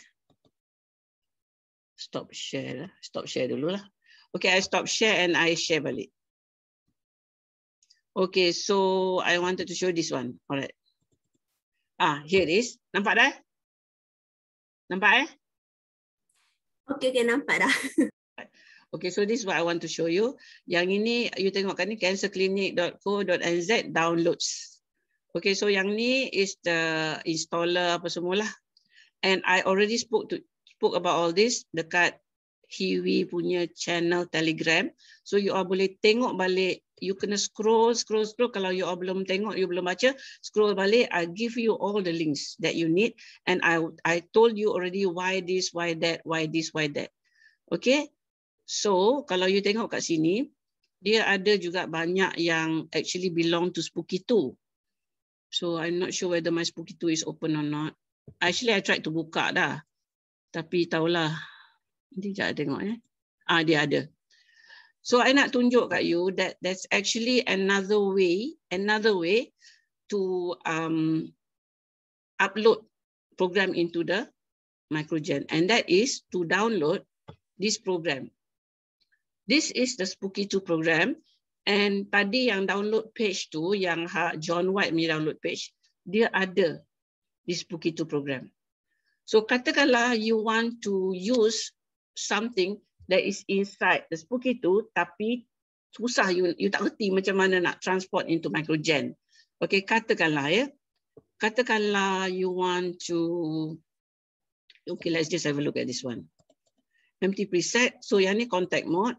Stop share lah. Stop share dulu lah. Okay, I stop share and I share balik. Okay, so I wanted to show this one. Alright. Here it is. Nampak dah? Nampak Okay, nampak dah. Okay, so this is what I want to show you. Yang ini, you tengok kan ni, cancerclinic.co.nz downloads. Okay, so yang ni is the installer apa semualah. And I already spoke about all this dekat HeaWea punya channel Telegram. So you all boleh tengok balik. You kena scroll. Kalau you all belum tengok, you belum baca, scroll balik. I give you all the links that you need. And I told you already why this, why that, why this, why that. Okay. So kalau you tengok kat sini, dia ada juga banyak yang actually belong to Spooky 2. So I'm not sure whether my Spooky 2 is open or not. Actually, I tried to buka dah. Tapi tahulah. Nanti sekejap tengok dia ada. So I nak tunjuk kat you that that's actually another way to upload program into the microgen, and that is to download this program. This is the Spooky 2 program, and tadi yang download page tu, yang John White punya download page, dia ada di Spooky 2 program. So katakanlah you want to use something that is inside the Spooky 2, tapi susah, you tak reti macam mana nak transport into microgen. Okay, katakanlah you want to, okay, let's just have a look at this one. Empty preset, so yang ni contact mode,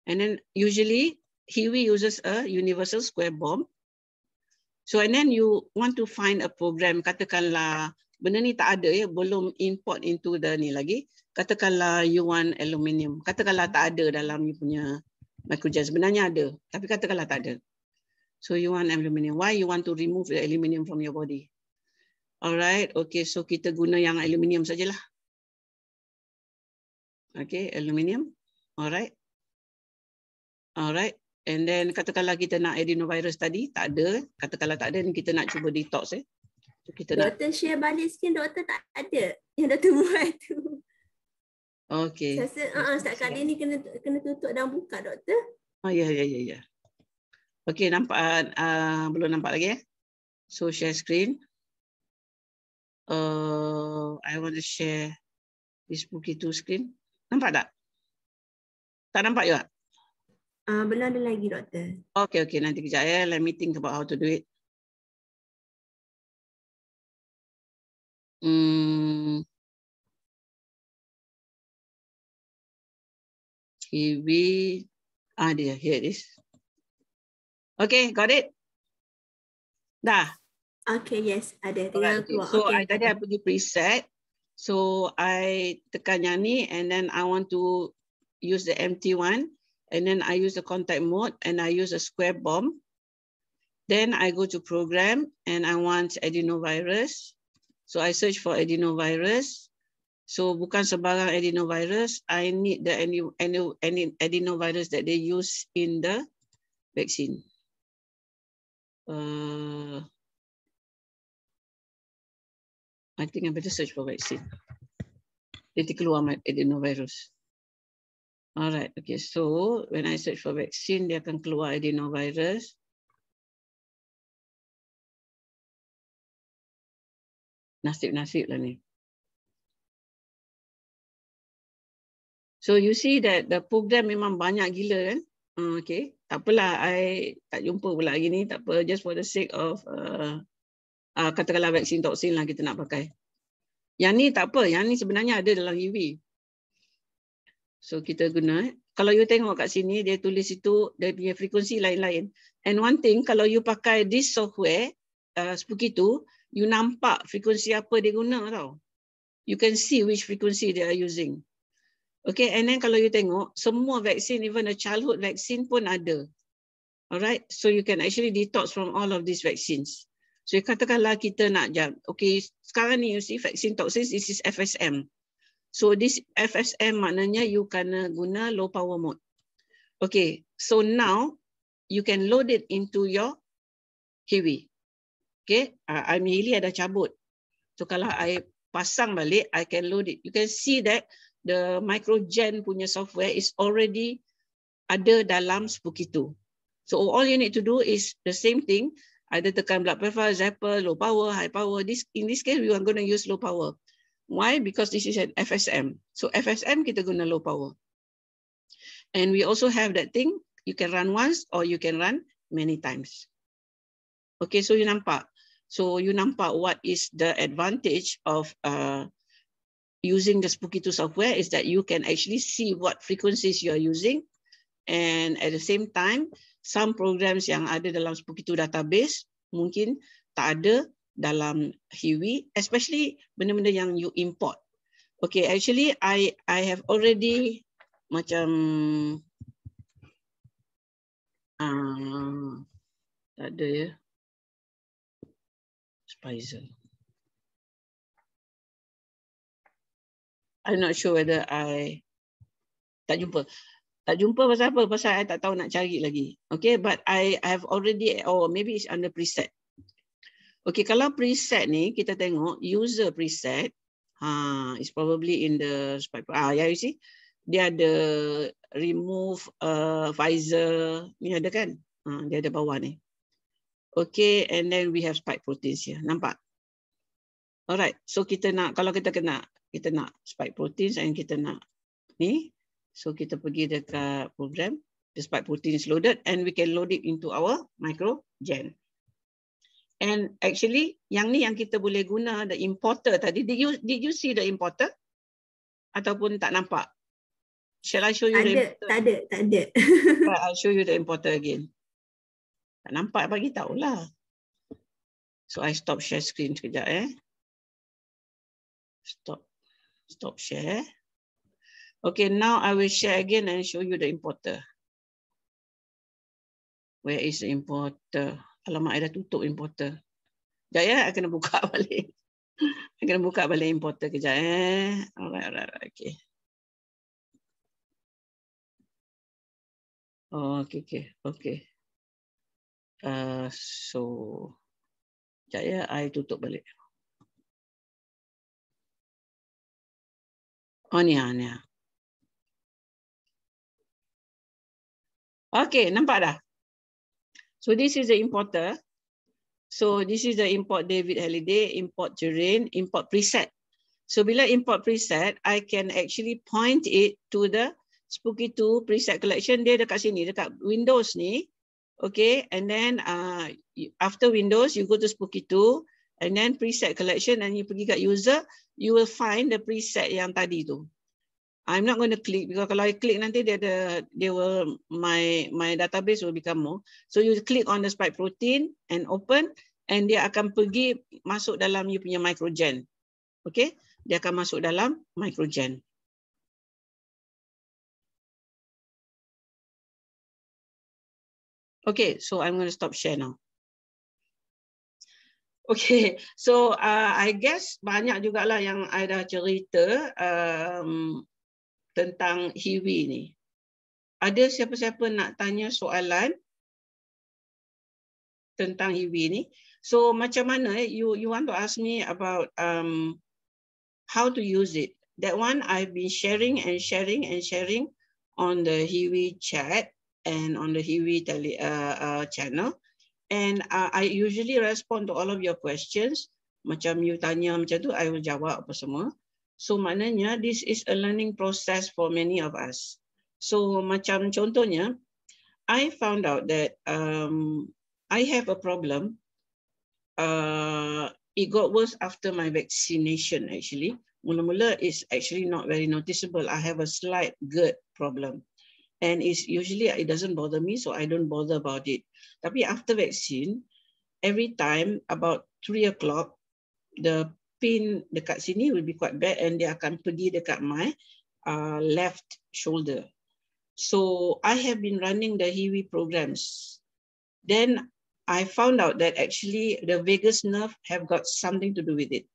and then usually HeaWea uses a universal square bomb. So and then you want to find a program, katakanlah benda ni tak ada belum import into the ni lagi. Katakanlah you want aluminium. Katakanlah tak ada dalam you punya microgen. Sebenarnya ada, tapi katakanlah tak ada. So you want aluminium. Why you want to remove the aluminium from your body? Alright, okay, so kita guna yang aluminium sajalah. Okay, aluminium. Alright. Alright. And then katakanlah kita nak adenovirus tadi, tak ada. Katakanlah tak ada, ni kita nak cuba detox. Doktor share balik sikit, doktor tak ada yang doktor buat tu. Okay. Saya rasa setiap kali ni kena tutup dan buka, doktor. Oh ya. Okay, nampak belum nampak lagi So share screen. I want to share this Spooky 2 screen. Nampak tak? Tak nampak juga? Belum ada lagi, doktor. Okay, nanti kejap let me think about how to do it. HeaWea, here it is. Okay, got it? Dah? Okay, yes, ada. Tinggal keluar. So okay. tadi I pergi preset. So I tekan yang ni, and then I want to use the empty one, and then I use the contact mode, and I use a square bomb. Then I go to program, and I want adenovirus. So I search for adenovirus. So bukan sebarang adenovirus. I need the adenovirus that they use in the vaccine. I think I better search for vaccine. Nanti keluar adenovirus. Alright, okay. So when I search for vaccine, dia akan keluar adenovirus. Nasib lah ni. So you see that the program memang banyak gila kan? Okay, tak apalah, I tak jumpa pula hari ni, tak apa, just for the sake of katakanlah vaksin toksin lah kita nak pakai. Yang ni tak apa, yang ni sebenarnya ada dalam HeaWea. So kita guna. Kalau you tengok kat sini, dia tulis itu dia punya frekuensi lain-lain. And one thing, kalau you pakai this software, Spooky 2, you nampak frekuensi apa dia guna tau. You can see which frequency they are using. Okay, and then kalau you tengok, semua vaksin, even a childhood vaccine pun ada. Alright, so you can actually detox from all of these vaccines. So katakanlah kita nak okay, sekarang ni you see vaksin toxins, this is FSM. So this FSM maknanya you kena guna low power mode. Okay, so now you can load it into your HeaWea. Okay, I'm really ada cabut. So kalau I pasang balik, I can load it. You can see that the microgen punya software is already ada dalam Spooky 2. So all you need to do is the same thing. Either tekan blood purifier, zapper, low power, high power. In this case, we are going to use low power. Why? Because this is an FSM. So FSM kita guna low power. And we also have that thing. You can run once or you can run many times. Okay, so you nampak. So you nampak what is the advantage of using the Spooky 2 software is that you can actually see what frequencies you are using, and at the same time, some programs yang ada dalam Spooky 2 database mungkin tak ada dalam HeaWea, especially benda-benda yang you import. Okay, actually I have already macam tak ada ya. Spicer. I'm not sure whether I tak jumpa. Tak jumpa pasal apa? Pasal I tak tahu nak cari lagi. Okay, but I have already, or maybe it's under preset. Okay, kalau preset ni kita tengok user preset, it's probably in the ya, you see, dia ada remove visor ni ada kan? Dia ada bawah ni. Okay, and then we have spike proteins here. Nampak? Alright, so kita nak, kalau kita nak spike proteins and kita nak ni, so kita pergi dekat program, the spike protein is loaded and we can load it into our microgen. And actually, yang ni yang kita boleh guna the importer tadi. Did you see the importer? Ataupun tak nampak? Shall I show you the importer? Tak ada. I'll show you the importer again. Tak nampak, bagi tahulah. So I stop share screen sekejap Stop share. Okay, now I will share again and show you the importer. Where is the importer? Alamak, I dah tutup importer. Sekejap ya, I kena buka balik. I kena buka balik importer kejap Alright, okay. Oh, okay. So, sekejap ya, I tutup balik. Oh, ni. Okay, nampak dah? So this is the importer. So this is the import David Halliday, import terrain, import preset. So bila import preset, I can actually point it to the Spooky 2 preset collection. Dia dekat sini, dekat Windows ni. Okay, and then after Windows, you go to Spooky 2, and then preset collection, and you pergi kat user, you will find the preset yang tadi tu. I'm not going to click because kalau I click nanti my database will become more. So you click on the spike protein and open, and dia akan pergi masuk dalam you punya microgen. Okay, dia akan masuk dalam microgen. Okay, so I'm going to stop share now. Okay, so I guess banyak jugalah yang I dah cerita tentang HeaWea ni. Ada siapa-siapa nak tanya soalan tentang HeaWea ni? So macam mana you want to ask me about how to use it? That one I've been sharing on the HeaWea chat and on the HeaWea channel. And I usually respond to all of your questions. Macam you tanya macam tu, I will jawab apa semua. So maknanya this is a learning process for many of us. So macam contohnya, I found out that I have a problem. It got worse after my vaccination actually. Mula-mula is actually not very noticeable. I have a slight GERD problem. And it's usually it doesn't bother me, so I don't bother about it. Tapi after vaccine, every time about 3 o'clock, the pain dekat sini will be quite bad, and dia akan pergi dekat my left shoulder. So I have been running the HeaWea programs. Then I found out that actually the vagus nerve have got something to do with it.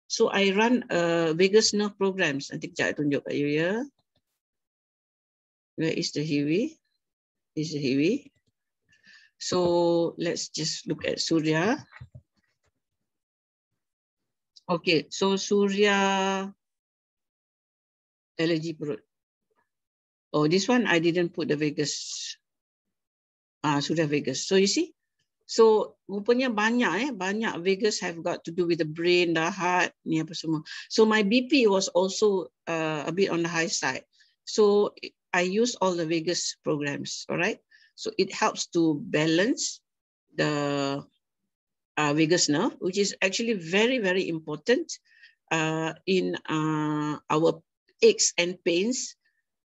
So I run vagus nerve programs. Nanti kejap tunjuk kat you ya. Where is the HeaWea? This is the HeaWea. So let's just look at Surya. Okay, so Surya allergy perut. Oh, this one I didn't put the vagus. Surya vagus. So you see, so rupanya banyak vagus have got to do with the brain, the heart, ni apa semua. So my BP was also a bit on the high side. So I use all the vagus programs. All right. So it helps to balance the vagus nerve, which is actually very, very important in our aches and pains,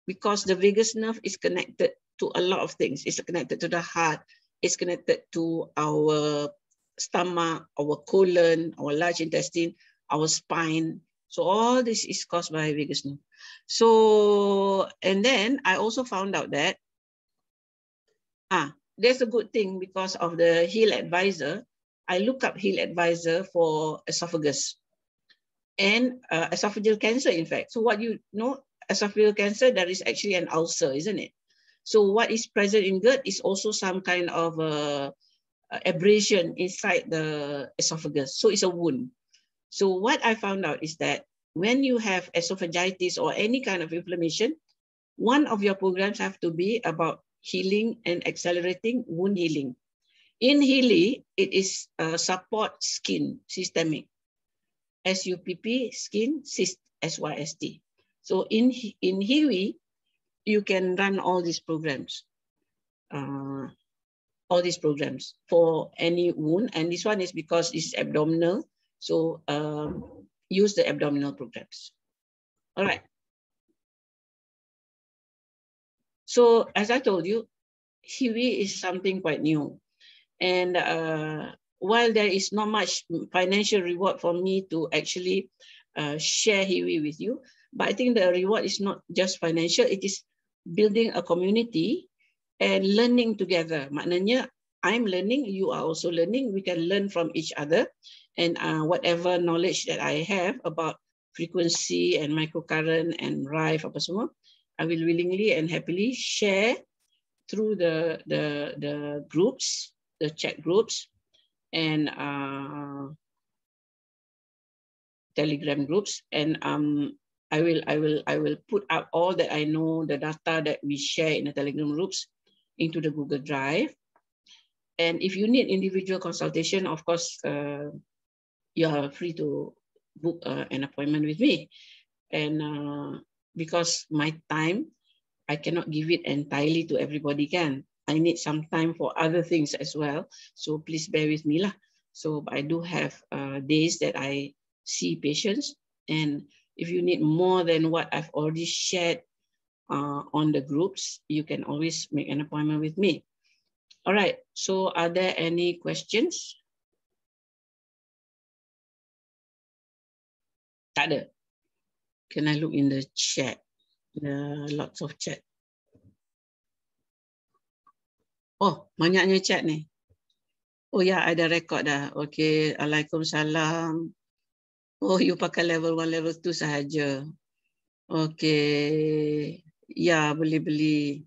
because the vagus nerve is connected to a lot of things. It's connected to the heart, it's connected to our stomach, our colon, our large intestine, our spine. So all this is caused by vagus nerve. So, and then I also found out that there's a good thing because of the Heal Advisor. I look up Heal Advisor for esophagus and esophageal cancer, in fact. So what you know, esophageal cancer, there is actually an ulcer, isn't it? So what is present in gut is also some kind of abrasion inside the esophagus. So it's a wound. So what I found out is that when you have esophagitis or any kind of inflammation, one of your programs have to be about healing and accelerating wound healing. In Healy, it is support skin, systemic. SUPP, skin, SYST, SYST. So in HeaWea, you can run all these programs. For any wound. And this one is because it's abdominal. So use the abdominal programs. All right. So as I told you, HeaWea is something quite new. And while there is not much financial reward for me to actually share HeaWea with you, but I think the reward is not just financial, it is building a community and learning together. Maknanya, I'm learning, you are also learning, we can learn from each other. And whatever knowledge that I have about frequency and microcurrent and rife, apa semua, I will willingly and happily share through the groups, the chat groups, and Telegram groups. And I will put up all that I know, the data that we share in the Telegram groups into the Google Drive. And if you need individual consultation, of course, you are free to book an appointment with me. And because my time, I cannot give it entirely to everybody, can. I need some time for other things as well. So please bear with me lah. So I do have days that I see patients. And if you need more than what I've already shared on the groups, you can always make an appointment with me. All right, so are there any questions? Tak ada. Can I look in the chat? Lots of chat. Oh, banyaknya chat ni. Oh ya, ada rekod dah. Okay, Waalaikumsalam. Oh, you pakai level 1, level 2 sahaja. Okay. Ya, boleh beli.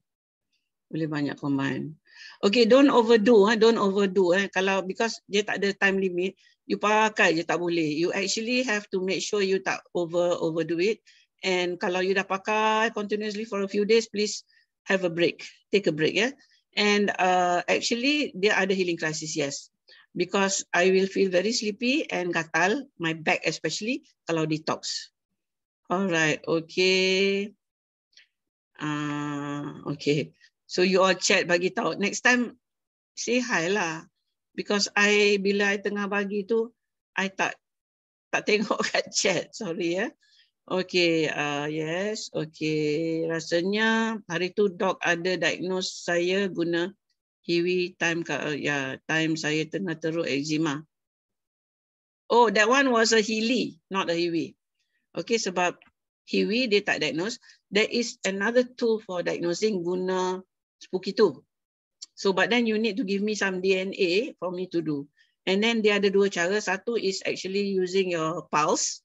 Boleh banyak komen. Okay, don't overdo. Don't overdo. Kalau because dia tak ada time limit, you pakai je tak boleh. You actually have to make sure you tak overdo it. And kalau you dah pakai continuously for a few days, please have a break. Take a break, yeah. And actually, there are the healing crisis, yes. Because I will feel very sleepy and gatal, my back especially, kalau detox. All right, okay. Okay. So you all chat bagi tahu. Next time, say hi lah. Because bila I tengah bagi tu, I tak tengok kat chat. Sorry ya. Okay, yes. Okay, rasanya hari tu dok ada diagnose saya guna HeaWea time saya tengah teruk eczema. Oh, that one was a Healy, not a HeaWea. Okay, sebab HeaWea dia tak diagnose. There is another tool for diagnosing guna spooky too. So, but then you need to give me some DNA for me to do. And then dia ada dua cara. Satu is actually using your pulse.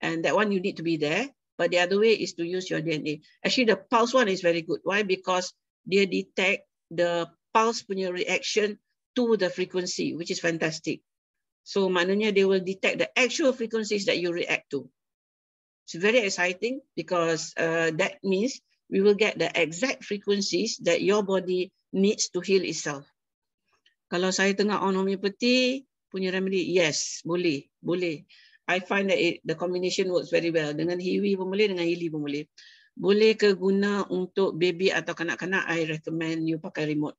And that one you need to be there. But the other way is to use your DNA. Actually, the pulse one is very good. Why? Because they detect the pulse punya reaction to the frequency, which is fantastic. So, maknanya they will detect the actual frequencies that you react to. It's very exciting because that means we will get the exact frequencies that your body needs to heal itself. Kalau saya tengah on homeopathy punya remedy, yes, boleh. I find that the combination works very well. Dengan HeaWea pun boleh, dengan Healy pun boleh. Boleh ke guna untuk baby atau kanak-kanak, I recommend you pakai remote.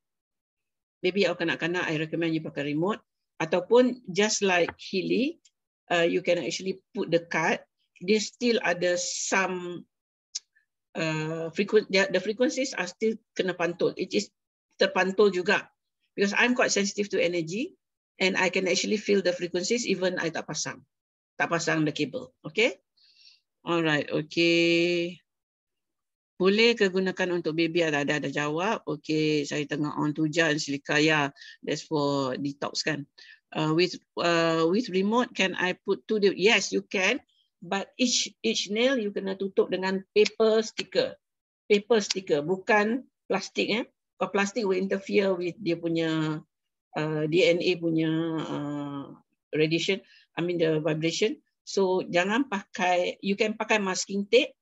Baby atau kanak-kanak, I recommend you pakai remote. Ataupun just like Healy, you can actually put the card dia still ada some the frequencies are still kena pantul. It is terpantul juga because I'm quite sensitive to energy and I can actually feel the frequencies even I tak pasang the cable. Okay. Alright. Okay. Boleh ke gunakan untuk baby? Ada jawab. Okay, saya tengah on tujuan silika. Ya, that's for detox kan. With remote, can I put 2? Yes, you can. But each nail you kena tutup dengan paper sticker. Paper sticker, bukan plastik. Kalau plastik will interfere with dia punya DNA punya radiation. I mean the vibration. So jangan pakai. You can pakai masking tape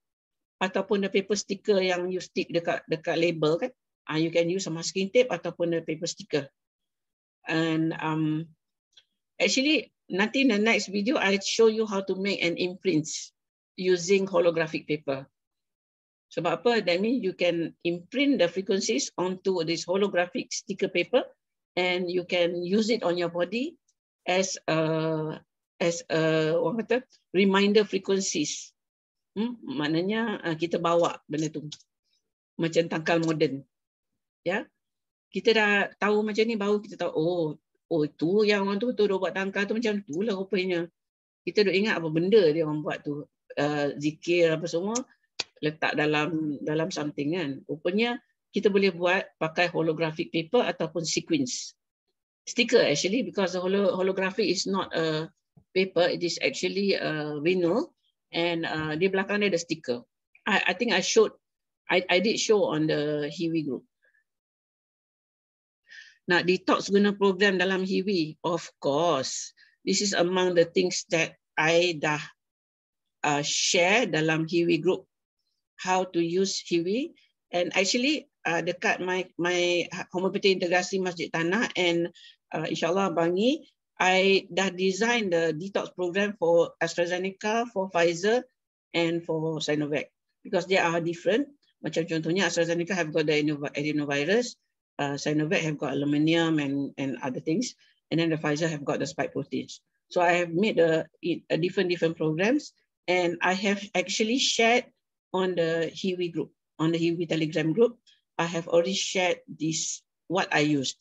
ataupun the paper sticker yang you stick dekat label kan. You can use a masking tape ataupun the paper sticker. And actually nanti in the next video I show you how to make an imprint using holographic paper. Sebab apa? That means you can imprint the frequencies onto this holographic sticker paper and you can use it on your body as a orang kata reminder frequencies. Maknanya kita bawa benda tu macam tangkal moden. Ya. Kita dah tahu macam ni baru kita tahu tu yang orang tu buat tangkal tu macam tu lah rupanya. Kita duk ingat apa benda dia orang buat tu. Zikir apa semua letak dalam something kan. Rupanya kita boleh buat pakai holographic paper ataupun sequence. Sticker actually because the holographic is not a paper, it is actually a vinyl. And di belakang dia ada stiker. I think I did show on the HeaWea group. Nak detox guna program dalam HeaWea? Of course. This is among the things that I dah share dalam HeaWea group. How to use HeaWea. And actually dekat my homeopathy integrasi Masjid Tanah and insyaAllah Bangi, I dah design the detox program for AstraZeneca, for Pfizer, and for Sinovac because they are different. Macam contohnya AstraZeneca have got the adenovirus, Sinovac have got aluminium and other things, and then the Pfizer have got the spike proteins. So I have made a different programs, and I have actually shared on the HeaWea group, on the HeaWea Telegram group. I have already shared this what I used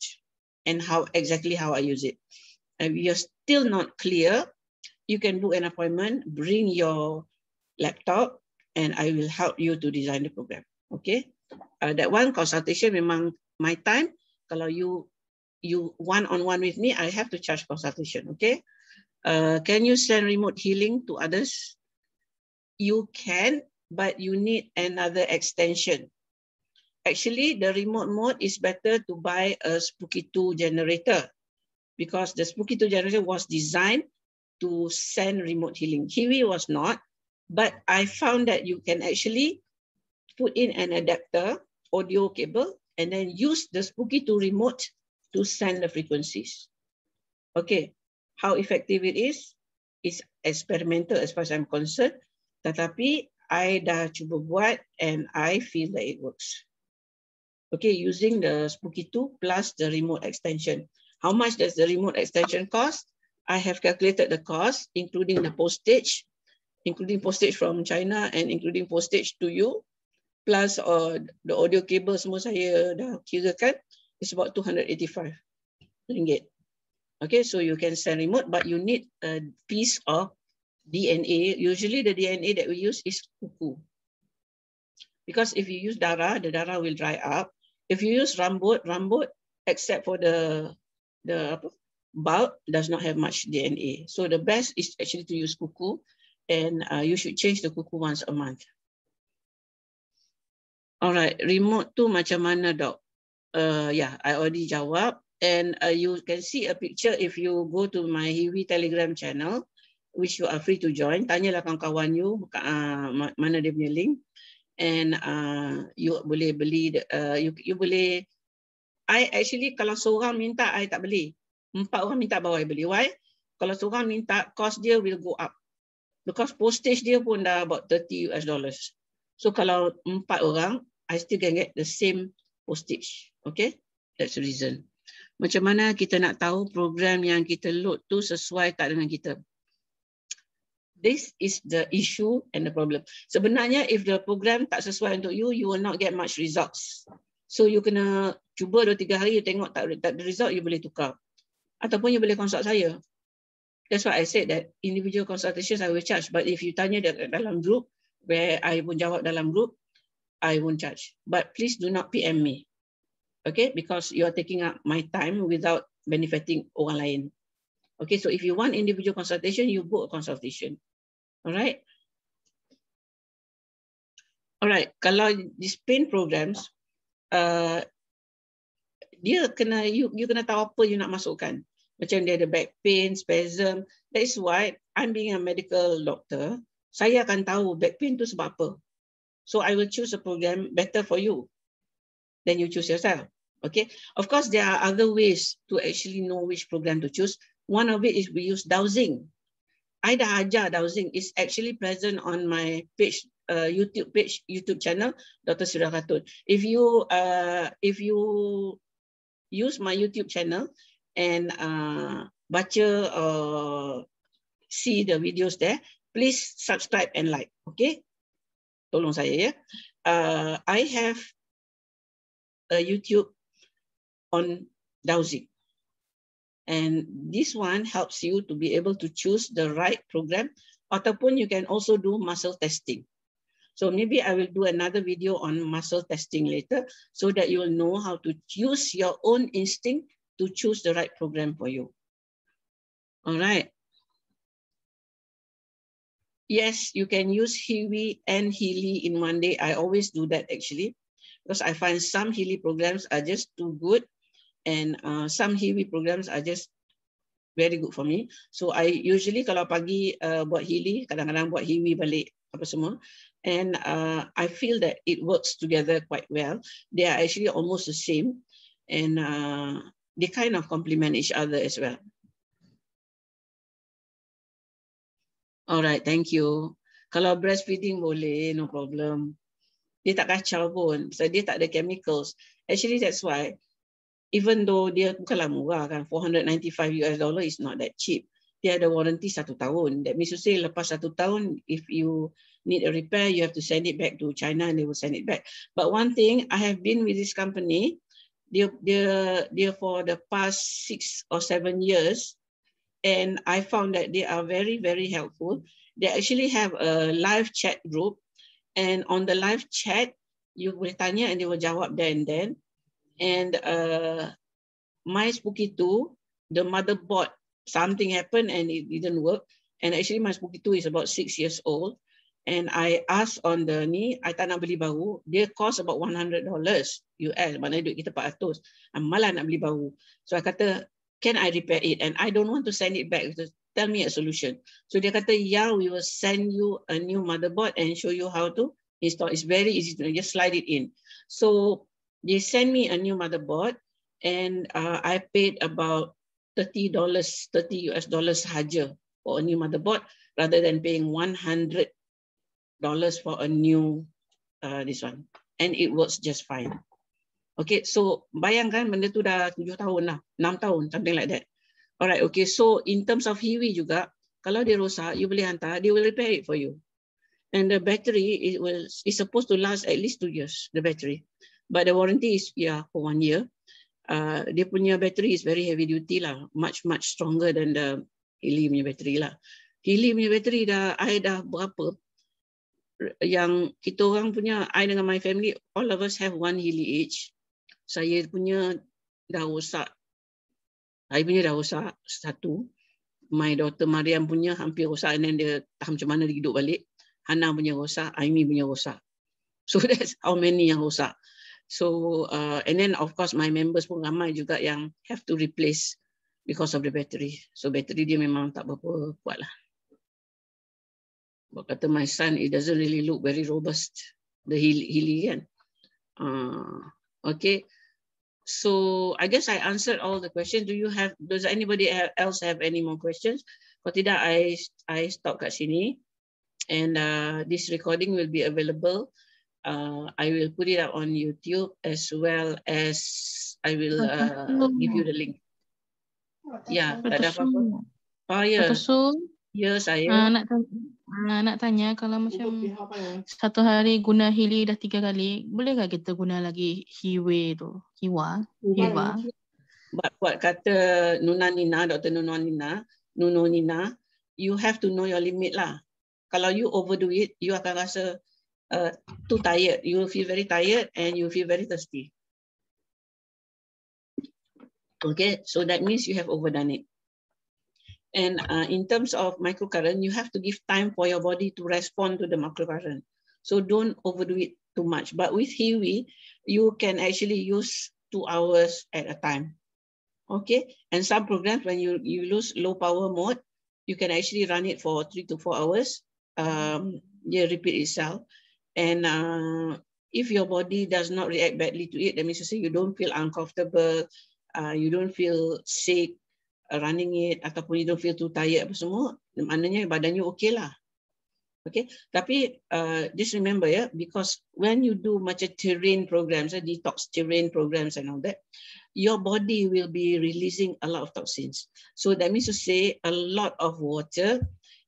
and how I use it. If you're still not clear, you can book an appointment, bring your laptop, and I will help you to design the program. Okay? That one consultation memang my time. Kalau you one-on-one with me, I have to charge consultation. Okay? Can you send remote healing to others? You can, but you need another extension. Actually, the remote mode is better to buy a Spooky 2 generator. Because the Spooky 2 generator was designed to send remote healing. HeaWea was not, but I found that you can actually put in an adapter, audio cable, and then use the Spooky 2 remote to send the frequencies. Okay, how effective it is experimental as far as I'm concerned, tetapi I dah cuba buat and I feel that it works. Okay, using the Spooky 2 plus the remote extension. How much does the remote extension cost? I have calculated the cost, including the postage, including postage from China and including postage to you, plus the audio cable semua saya dah kirakan, it's about RM285. Okay, so you can send remote, but you need a piece of DNA. Usually the DNA that we use is kuku. Because if you use darah, the darah will dry up. If you use rambut, except for the bulb does not have much DNA. So the best is actually to use kuku, and you should change the kuku once a month. Alright, remote tu macam mana, Dok? Yeah, I already jawab. And you can see a picture if you go to my HeaWea Telegram channel, which you are free to join. Tanyalah kawan-kawan you mana dia punya link, and you boleh beli. You boleh. I actually kalau seorang minta, I tak beli. 4 orang minta baru I beli. Why? Kalau seorang minta, cost dia will go up. Because postage dia pun dah about $30. So kalau 4 orang, I still can get the same postage. Okay? That's the reason. Macam mana kita nak tahu program yang kita load tu sesuai tak dengan kita? This is the issue and the problem. Sebenarnya if the program tak sesuai untuk you, you will not get much results. So you kena cuba 2-3 hari, you tengok tak ada result, you boleh tukar. Ataupun you boleh consult saya. That's why I said that individual consultations I will charge. But if you tanya dalam group, where I pun jawab dalam group, I won't charge. But please do not PM me. Okay, because you are taking up my time without benefiting orang lain. Okay, so if you want individual consultation, you book a consultation. Alright. Alright, kalau these pain programs, dia kena you kena tahu apa you nak masukkan. Macam dia ada back pain, spasm. That is why I'm being a medical doctor. Saya akan tahu back pain tu sebab apa. So I will choose a program better for you than you choose yourself. Okay. Of course, there are other ways to actually know which program to choose. One of it is we use dowsing. I dah ajar dowsing. It's actually present on my page, YouTube channel, Dr. Surya Khatun. If you use my YouTube channel and baca see the videos there, please subscribe and like. Okay, tolong saya ya. I have a YouTube on dowsing. And this one helps you to be able to choose the right program, ataupun you can also do muscle testing. So maybe I will do another video on muscle testing later so that you will know how to use your own instinct to choose the right program for you. All right. Yes, you can use HeaWea and Healy in one day. I always do that actually, because I find some Healy programs are just too good. And some HeaWea programs are just very good for me. So I usually kalau pagi buat Healy, kadang-kadang buat HeaWea balik apa semua. And I feel that it works together quite well. They are actually almost the same. And they kind of complement each other as well. All right, thank you. Kalau breastfeeding boleh, no problem. Dia tak kacau pun, so dia tak ada chemicals. Actually, that's why even though dia bukanlah murah kan, $495 is not that cheap. Dia ada warranty 1 tahun. That means to say lepas 1 tahun, if you need a repair, you have to send it back to China and they will send it back. But one thing, I have been with this company, dia for the past 6 or 7 years, and I found that they are very, very helpful. They actually have a live chat group, and on the live chat, you boleh tanya and they will jawab there and then. And my Spooky 2, the motherboard, something happened and it didn't work. And actually my Spooky 2 is about 6 years old. And I asked on the ni, I tak nak beli baru. Dia cost about $100 US. Maknanya duit kita 400. Malah nak beli baru. So I kata, can I repair it? And I don't want to send it back. So tell me a solution. So dia kata, yeah, we will send you a new motherboard and show you how to install. It's very easy to just slide it in. So they sent me a new motherboard, and I paid about $30 US sahaja for a new motherboard, rather than paying $100 for a new this one, and it works just fine. Okay, so bayangkan benda tu dah 7 tahun lah, 6 tahun, something like that. Alright, okay, so in terms of HeaWea juga, kalau dia rosak, you boleh hantar, they will repair it for you. And the battery is supposed to last at least 2 years, the battery. But the warranty is for 1 year. Dia punya battery is very heavy duty lah, much stronger than the Healy punya battery lah. Healy punya battery I dah berapa? Yang kita orang punya, I dengan my family, all of us have one Healy each. Saya punya dah rosak. I punya dah rosak 1. My daughter Mariam punya hampir rosak, and then dia tak macam mana dia hidup balik. Hana punya rosak, Aimi punya rosak. So that's how many yang rosak. So and then of course my members pun ramai juga yang have to replace because of the battery. So battery dia memang tak berapa kuat lah. Sebab kata my son, it doesn't really look very robust, the Healy kan. Okay, so I guess I answered all the questions. Does anybody else have any more questions? Kalau tidak, I stop kat sini, and this recording will be available. I will put it up on YouTube, as well as I will give you the link. Ya, tak ada apa-apa. Oh ya. Ya, saya. Nak tanya kalau macam satu hari guna HeaWea dah 3 kali, bolehkah kita guna lagi HeaWea tu? HeaWea. Buat kata Dr. Nina, you have to know your limit lah. Kalau you overdo it, you akan rasa too tired. You will feel very tired and you feel very thirsty. Okay, so that means you have overdone it. And in terms of microcurrent, you have to give time for your body to respond to the microcurrent. So don't overdo it too much. But with HeaWea, you can actually use 2 hours at a time. Okay, and some programs, when you use low power mode, you can actually run it for 3 to 4 hours. Repeat itself. And if your body does not react badly to it, that means to say you don't feel uncomfortable, you don't feel sick, running it, ataupun you don't feel too tired apa semua, maknanya badannya okey lah. Okay, tapi just remember ya, because when you do macam terrain programs, detox terrain programs and all that, your body will be releasing a lot of toxins. So that means to say a lot of water,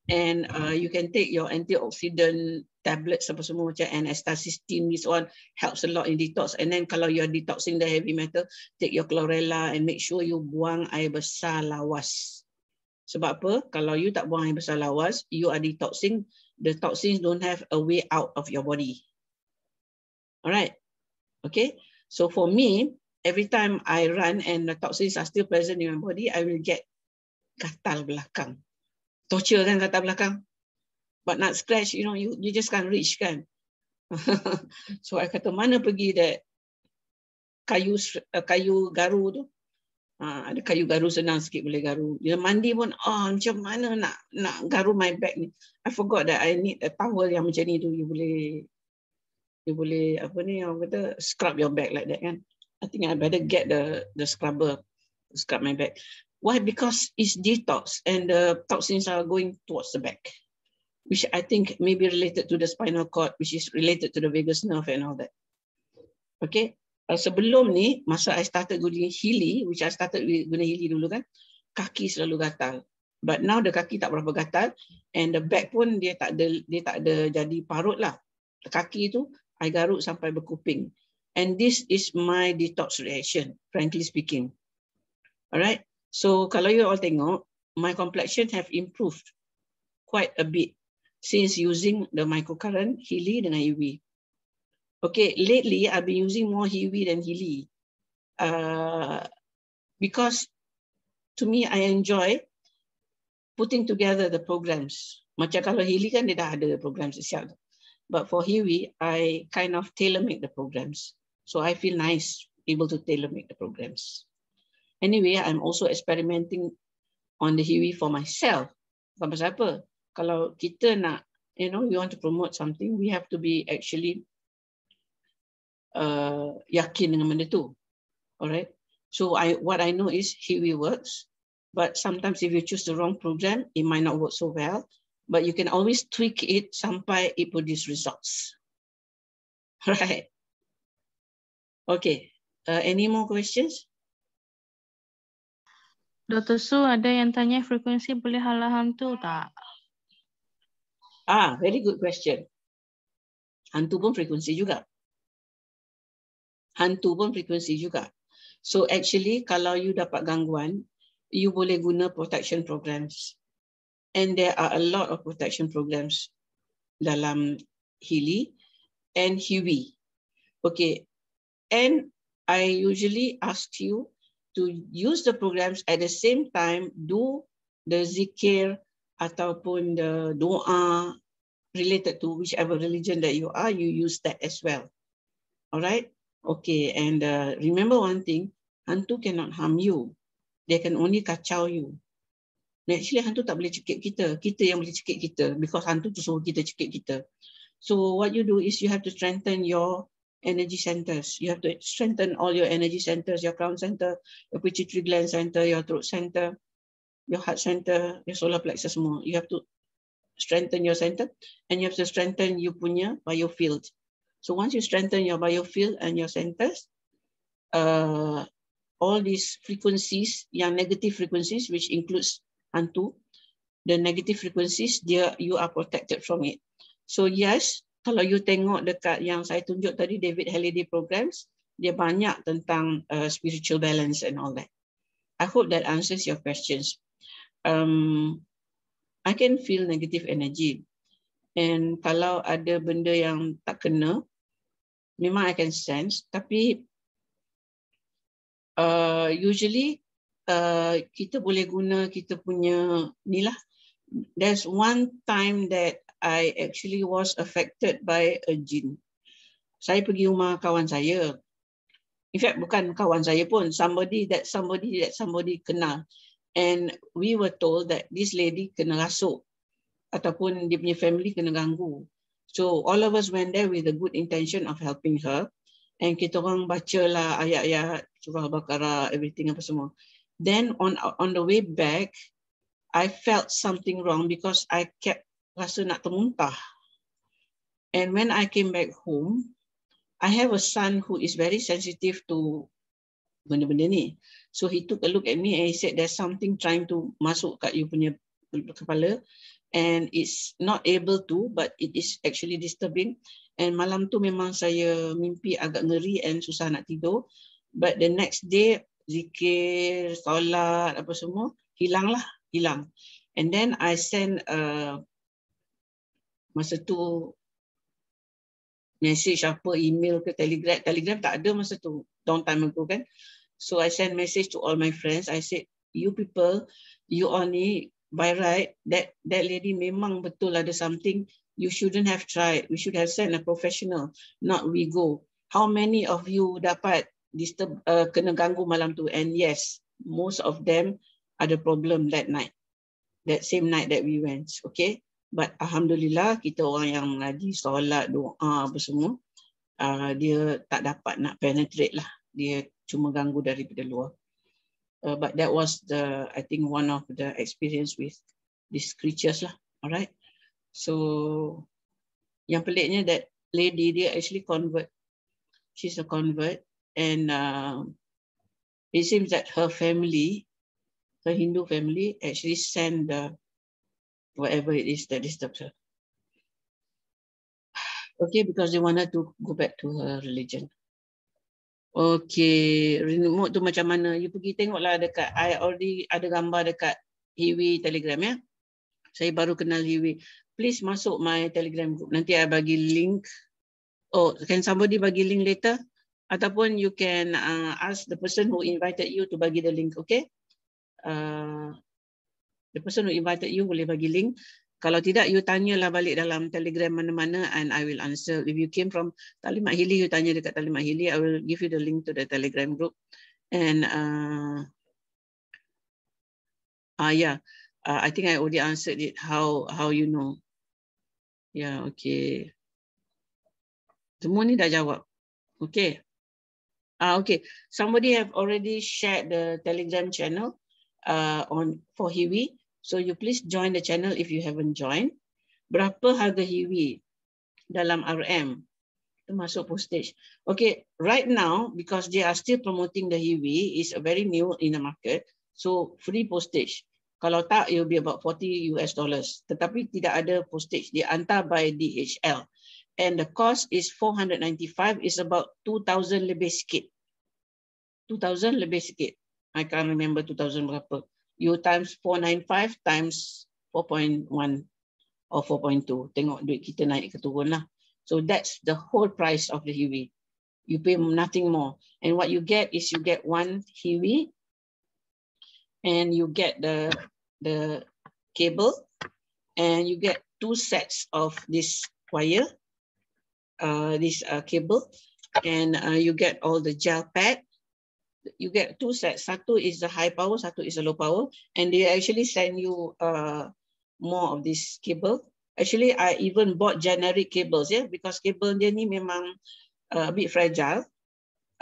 and you can take your antioxidant tablets apa semua macam N-acetylcysteine, this one helps a lot in detox. And then kalau you are detoxing the heavy metal, take your chlorella and make sure you buang air besar lawas. Sebab apa? Kalau you tak buang air besar lawas, you are detoxing, the toxins don't have a way out of your body. Alright, okay. So for me, every time I run and the toxins are still present in my body, I will get gatal belakang. Torture kan gatal belakang. But not scratch, you know, you just can't reach kan. So I kata mana pergi that kayu garu tu. Ada kayu garu senang sikit boleh garu. Bila mandi pun macam mana nak garu my back ni. I forgot that I need a towel yang macam ni tu. You boleh apa ni orang kata scrub your back like that kan. I think I better get the scrubber to scrub my back. Why? Because it's detox and the toxins are going towards the back, which I think may be related to the spinal cord, which is related to the vagus nerve and all that. Okay. Sebelum ni, masa I started guna HeaWea, which I started guna HeaWea dulu kan, kaki selalu gatal. But now the kaki tak berapa gatal, and the back pun dia tak ada jadi parut lah. Kaki tu I garuk sampai berkuping. And this is my detox reaction, frankly speaking. Alright. So kalau you all tengok, my complexion have improved quite a bit since using the microcurrent HeaWea dengan HeaWea. Okay, lately I've been using more HeaWea than HeaWea because to me I enjoy putting together the programs. Macam kalau HeaWea kan dia dah ada programs siap. But for HeaWea, I kind of tailor-make the programs. So I feel nice able to tailor-make the programs. Anyway, I'm also experimenting on the HeaWea for myself. Bukan pasal apa. Kalau kita nak, you know, we want to promote something, we have to be actually yakin dengan benda tu. Alright. So what I know is HeaWea works, but sometimes if you choose the wrong program, it might not work so well. But you can always tweak it sampai it produce results. Right. Okay. Any more questions? Dr. Su, ada yang tanya frekuensi boleh halau hantu tak? Very good question. Hantu pun frekuensi juga. So actually kalau you dapat gangguan, you boleh guna protection programs. And there are a lot of protection programs dalam HeaWea and HeaWea. Okay. And I usually ask you to use the programs at the same time, do the zikir ataupun the doa related to whichever religion that you are, you use that as well. All right? Okay, and remember one thing, hantu cannot harm you. They can only kacau you. Actually, hantu tak boleh cekik kita. Kita yang boleh cekik kita because hantu tu suruh kita cekik kita. So what you do is you have to strengthen your energy centers. You have to strengthen all your energy centers, your crown center, your pituitary gland center, your throat center, your heart center, your solar plexus semua. You have to strengthen your center and you have to strengthen you punya biofield. So once you strengthen your biofield and your centers, all these frequencies, yang negative frequencies, which includes hantu, the negative frequencies, you are protected from it. So yes, kalau you tengok dekat yang saya tunjuk tadi, David Halliday programs, dia banyak tentang spiritual balance and all that. I hope that answers your questions. I can feel negative energy. And kalau ada benda yang tak kena, memang I can sense. Tapi usually kita boleh guna kita punya ni lah. There's one time that I actually was affected by a jinn. Saya pergi rumah kawan saya. In fact, bukan kawan saya pun, somebody that somebody kenal. And we were told that this lady kena rasuk ataupun dia punya family kena ganggu. So all of us went there with a good intention of helping her. And kita orang bacalah ayat-ayat surah Al-Baqarah, everything apa semua. Then on the way back, I felt something wrong because I kept rasa nak termuntah. And when I came back home, I have a son who is very sensitive to benda-benda ni. So he took a look at me and he said there's something trying to masuk kat you punya kepala and it's not able to, but it is actually disturbing. And malam tu memang saya mimpi agak ngeri and susah nak tidur. But the next day, zikir, solat, apa semua, hilang. And then I sent masa tu message apa, email ke telegram tak ada masa tu, long time ago kan. So I sent message to all my friends. I said, you people, you all ni by right, that lady memang betul ada something. You shouldn't have tried. We should have sent a professional, not we go. How many of you dapat disturb, kena ganggu malam tu? And yes, most of them ada problem that night, that same night that we went. Okay. But Alhamdulillah, kita orang yang mengaji, solat, doa, apa semua, dia tak dapat nak penetrate lah. Dia cuma ganggu daripada luar. But that was I think one of the experience with these creatures lah. Alright. So, yang peliknya that lady, dia actually convert. She's a convert. And it seems that her family, her Hindu family, actually send whatever it is that disturbs her. Okay, because they wanted to go back to her religion. Okay, remote tu macam mana? You pergi tengoklah dekat, I already ada gambar dekat HeaWea Telegram ya. Saya baru kenal HeaWea. Please masuk my Telegram group. Nanti I bagi link. Oh, can somebody bagi link later? Ataupun you can ask the person who invited you to bagi the link, okay? The person who invited you boleh bagi link. Kalau tidak, you tanyalah balik dalam Telegram mana-mana and I will answer. If you came from Talimat Hili, you tanya dekat Talimat Hili, I will give you the link to the Telegram group. And yeah, I think I already answered it. How you know? Yeah, okay. Semua ni dah jawab. Okay. Okay. Somebody have already shared the Telegram channel for HeaWea. So you please join the channel if you haven't joined. Berapa harga HeaWea dalam RM? Termasuk postage. Okay, right now, because they are still promoting the HeaWea, is very new in the market. So free postage. Kalau tak, it will be about $40 US. Tetapi tidak ada postage. Dia hantar by DHL. And the cost is $495. Is about 2,000 lebih sikit. 2,000 lebih sikit. I can't remember 2,000 berapa. You times 495 times 4.1 or 4.2. Tengok duit kita naik ke turun lah. So that's the whole price of the HeaWea. You pay nothing more. And what you get is you get one HeaWea and you get the cable and you get 2 sets of this wire, this cable, and you get all the gel pad. You get 2 sets. Satu is the high power, satu is the low power. And they actually send you more of this cable. Actually, I even bought generic cables, yeah, because cable dia ni memang a bit fragile.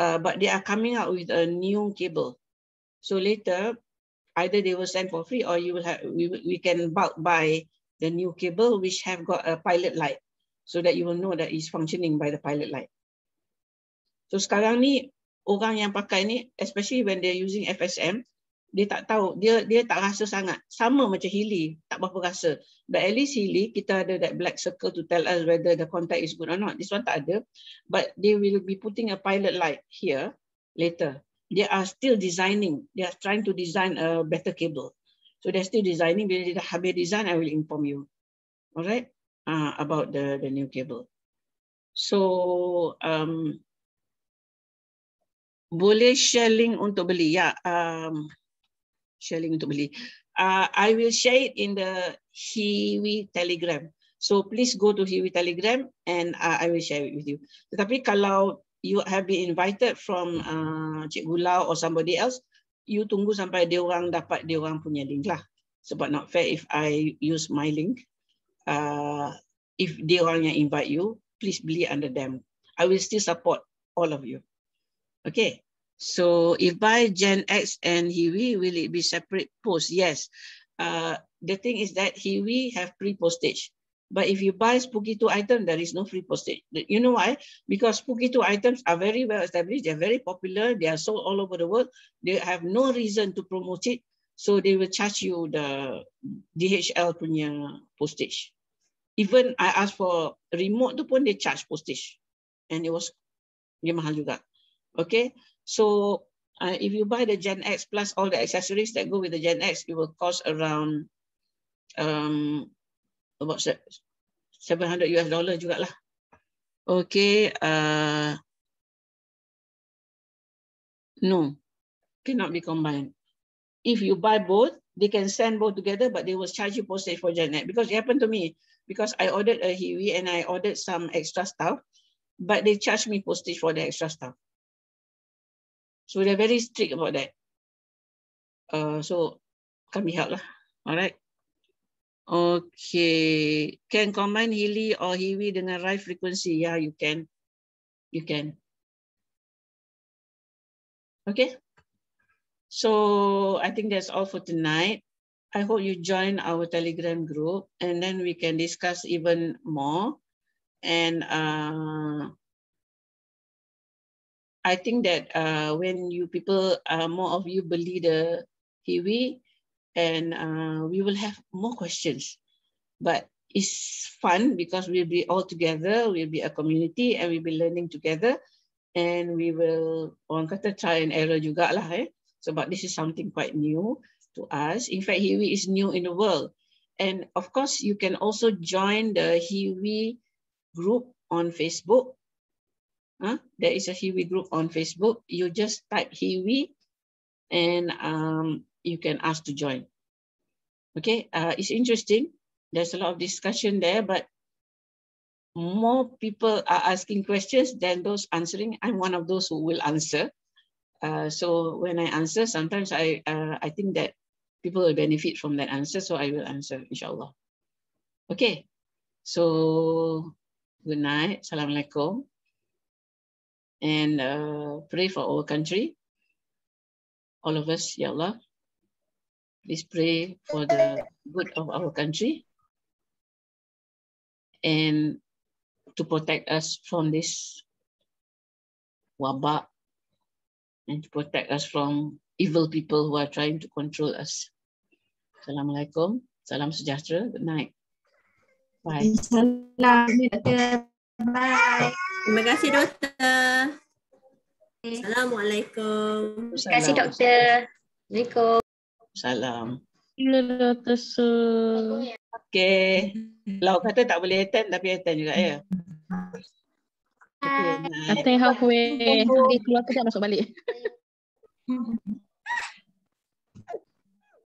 But they are coming out with a new cable. So later, either they will send for free or you will have, we can bulk buy the new cable which have got a pilot light so that you will know that it's functioning by the pilot light. So sekarang ni, orang yang pakai ni, especially when they're using FSM, dia tak tahu, dia tak rasa sangat. Sama macam Healy, tak berapa rasa. But at least Healy, kita ada that black circle to tell us whether the contact is good or not. This one tak ada. But they will be putting a pilot light here later. They are still designing. They are trying to design a better cable. So they're still designing. Bila dia dah habis design, I will inform you. Alright? About the new cable. So, boleh share link untuk beli. Ya, share link untuk beli. I will share it in the HeaWea Telegram. So please go to HeaWea Telegram and I will share it with you. Tetapi kalau you have been invited from Cikgu Lau or somebody else, you tunggu sampai dia orang dapat dia orang punya link lah. Sebab not fair if I use my link. If dia orang yang invite you, please beli under them. I will still support all of you. Okay. So if buy Gen X and HeaWea, will it be separate post? Yes. The thing is that HeaWea have free postage. But if you buy Spooky 2 item, there is no free postage. You know why? Because Spooky 2 items are very well established. They're very popular. They are sold all over the world. They have no reason to promote it. So they will charge you the DHL punya postage. Even I asked for remote tu pun they charge postage. And it was dia mahal juga. Okay. So if you buy the Gen X plus all the accessories that go with the Gen X, it will cost around about $700 juga lah. Okay. No, cannot be combined. If you buy both, they can send both together, but they will charge you postage for Gen X. Because it happened to me. Because I ordered a HeaWea and I ordered some extra stuff, but they charged me postage for the extra stuff. So they're very strict about that. So can't be helped lah. All right. Okay. Can combine Healy or HeaWea dengan right frequency? Yeah, you can. You can. Okay. So I think that's all for tonight. I hope you join our Telegram group and then we can discuss even more. And I think that when you people, more of you beli the HeaWea, and we will have more questions. But it's fun because we'll be all together, we'll be a community and we'll be learning together. And we will, orang kata try and error juga lah. So, but this is something quite new to us. In fact, HeaWea is new in the world. And of course, you can also join the HeaWea group on Facebook. There is a HeaWea group on Facebook. You just type HeaWea and you can ask to join. Okay, it's interesting. There's a lot of discussion there, but more people are asking questions than those answering. I'm one of those who will answer. So when I answer, sometimes I think that people will benefit from that answer, so I will answer, inshallah. Okay, so good night. Assalamualaikum. And pray for our country. All of us, Ya Allah. Please pray for the good of our country and to protect us from this wabak and to protect us from evil people who are trying to control us. Assalamualaikum. Salam sejahtera. Good night. Bye. Salam, Doktor. Bye. Terima kasih, Doktor. Assalamualaikum. Terima kasih, Doktor. Assalamualaikum. Salam. Ya, Doktor Su. Okay. Lau kata tak boleh attend tapi attend juga ya. Okay, Attend halfway. Dia keluar kejap masuk balik.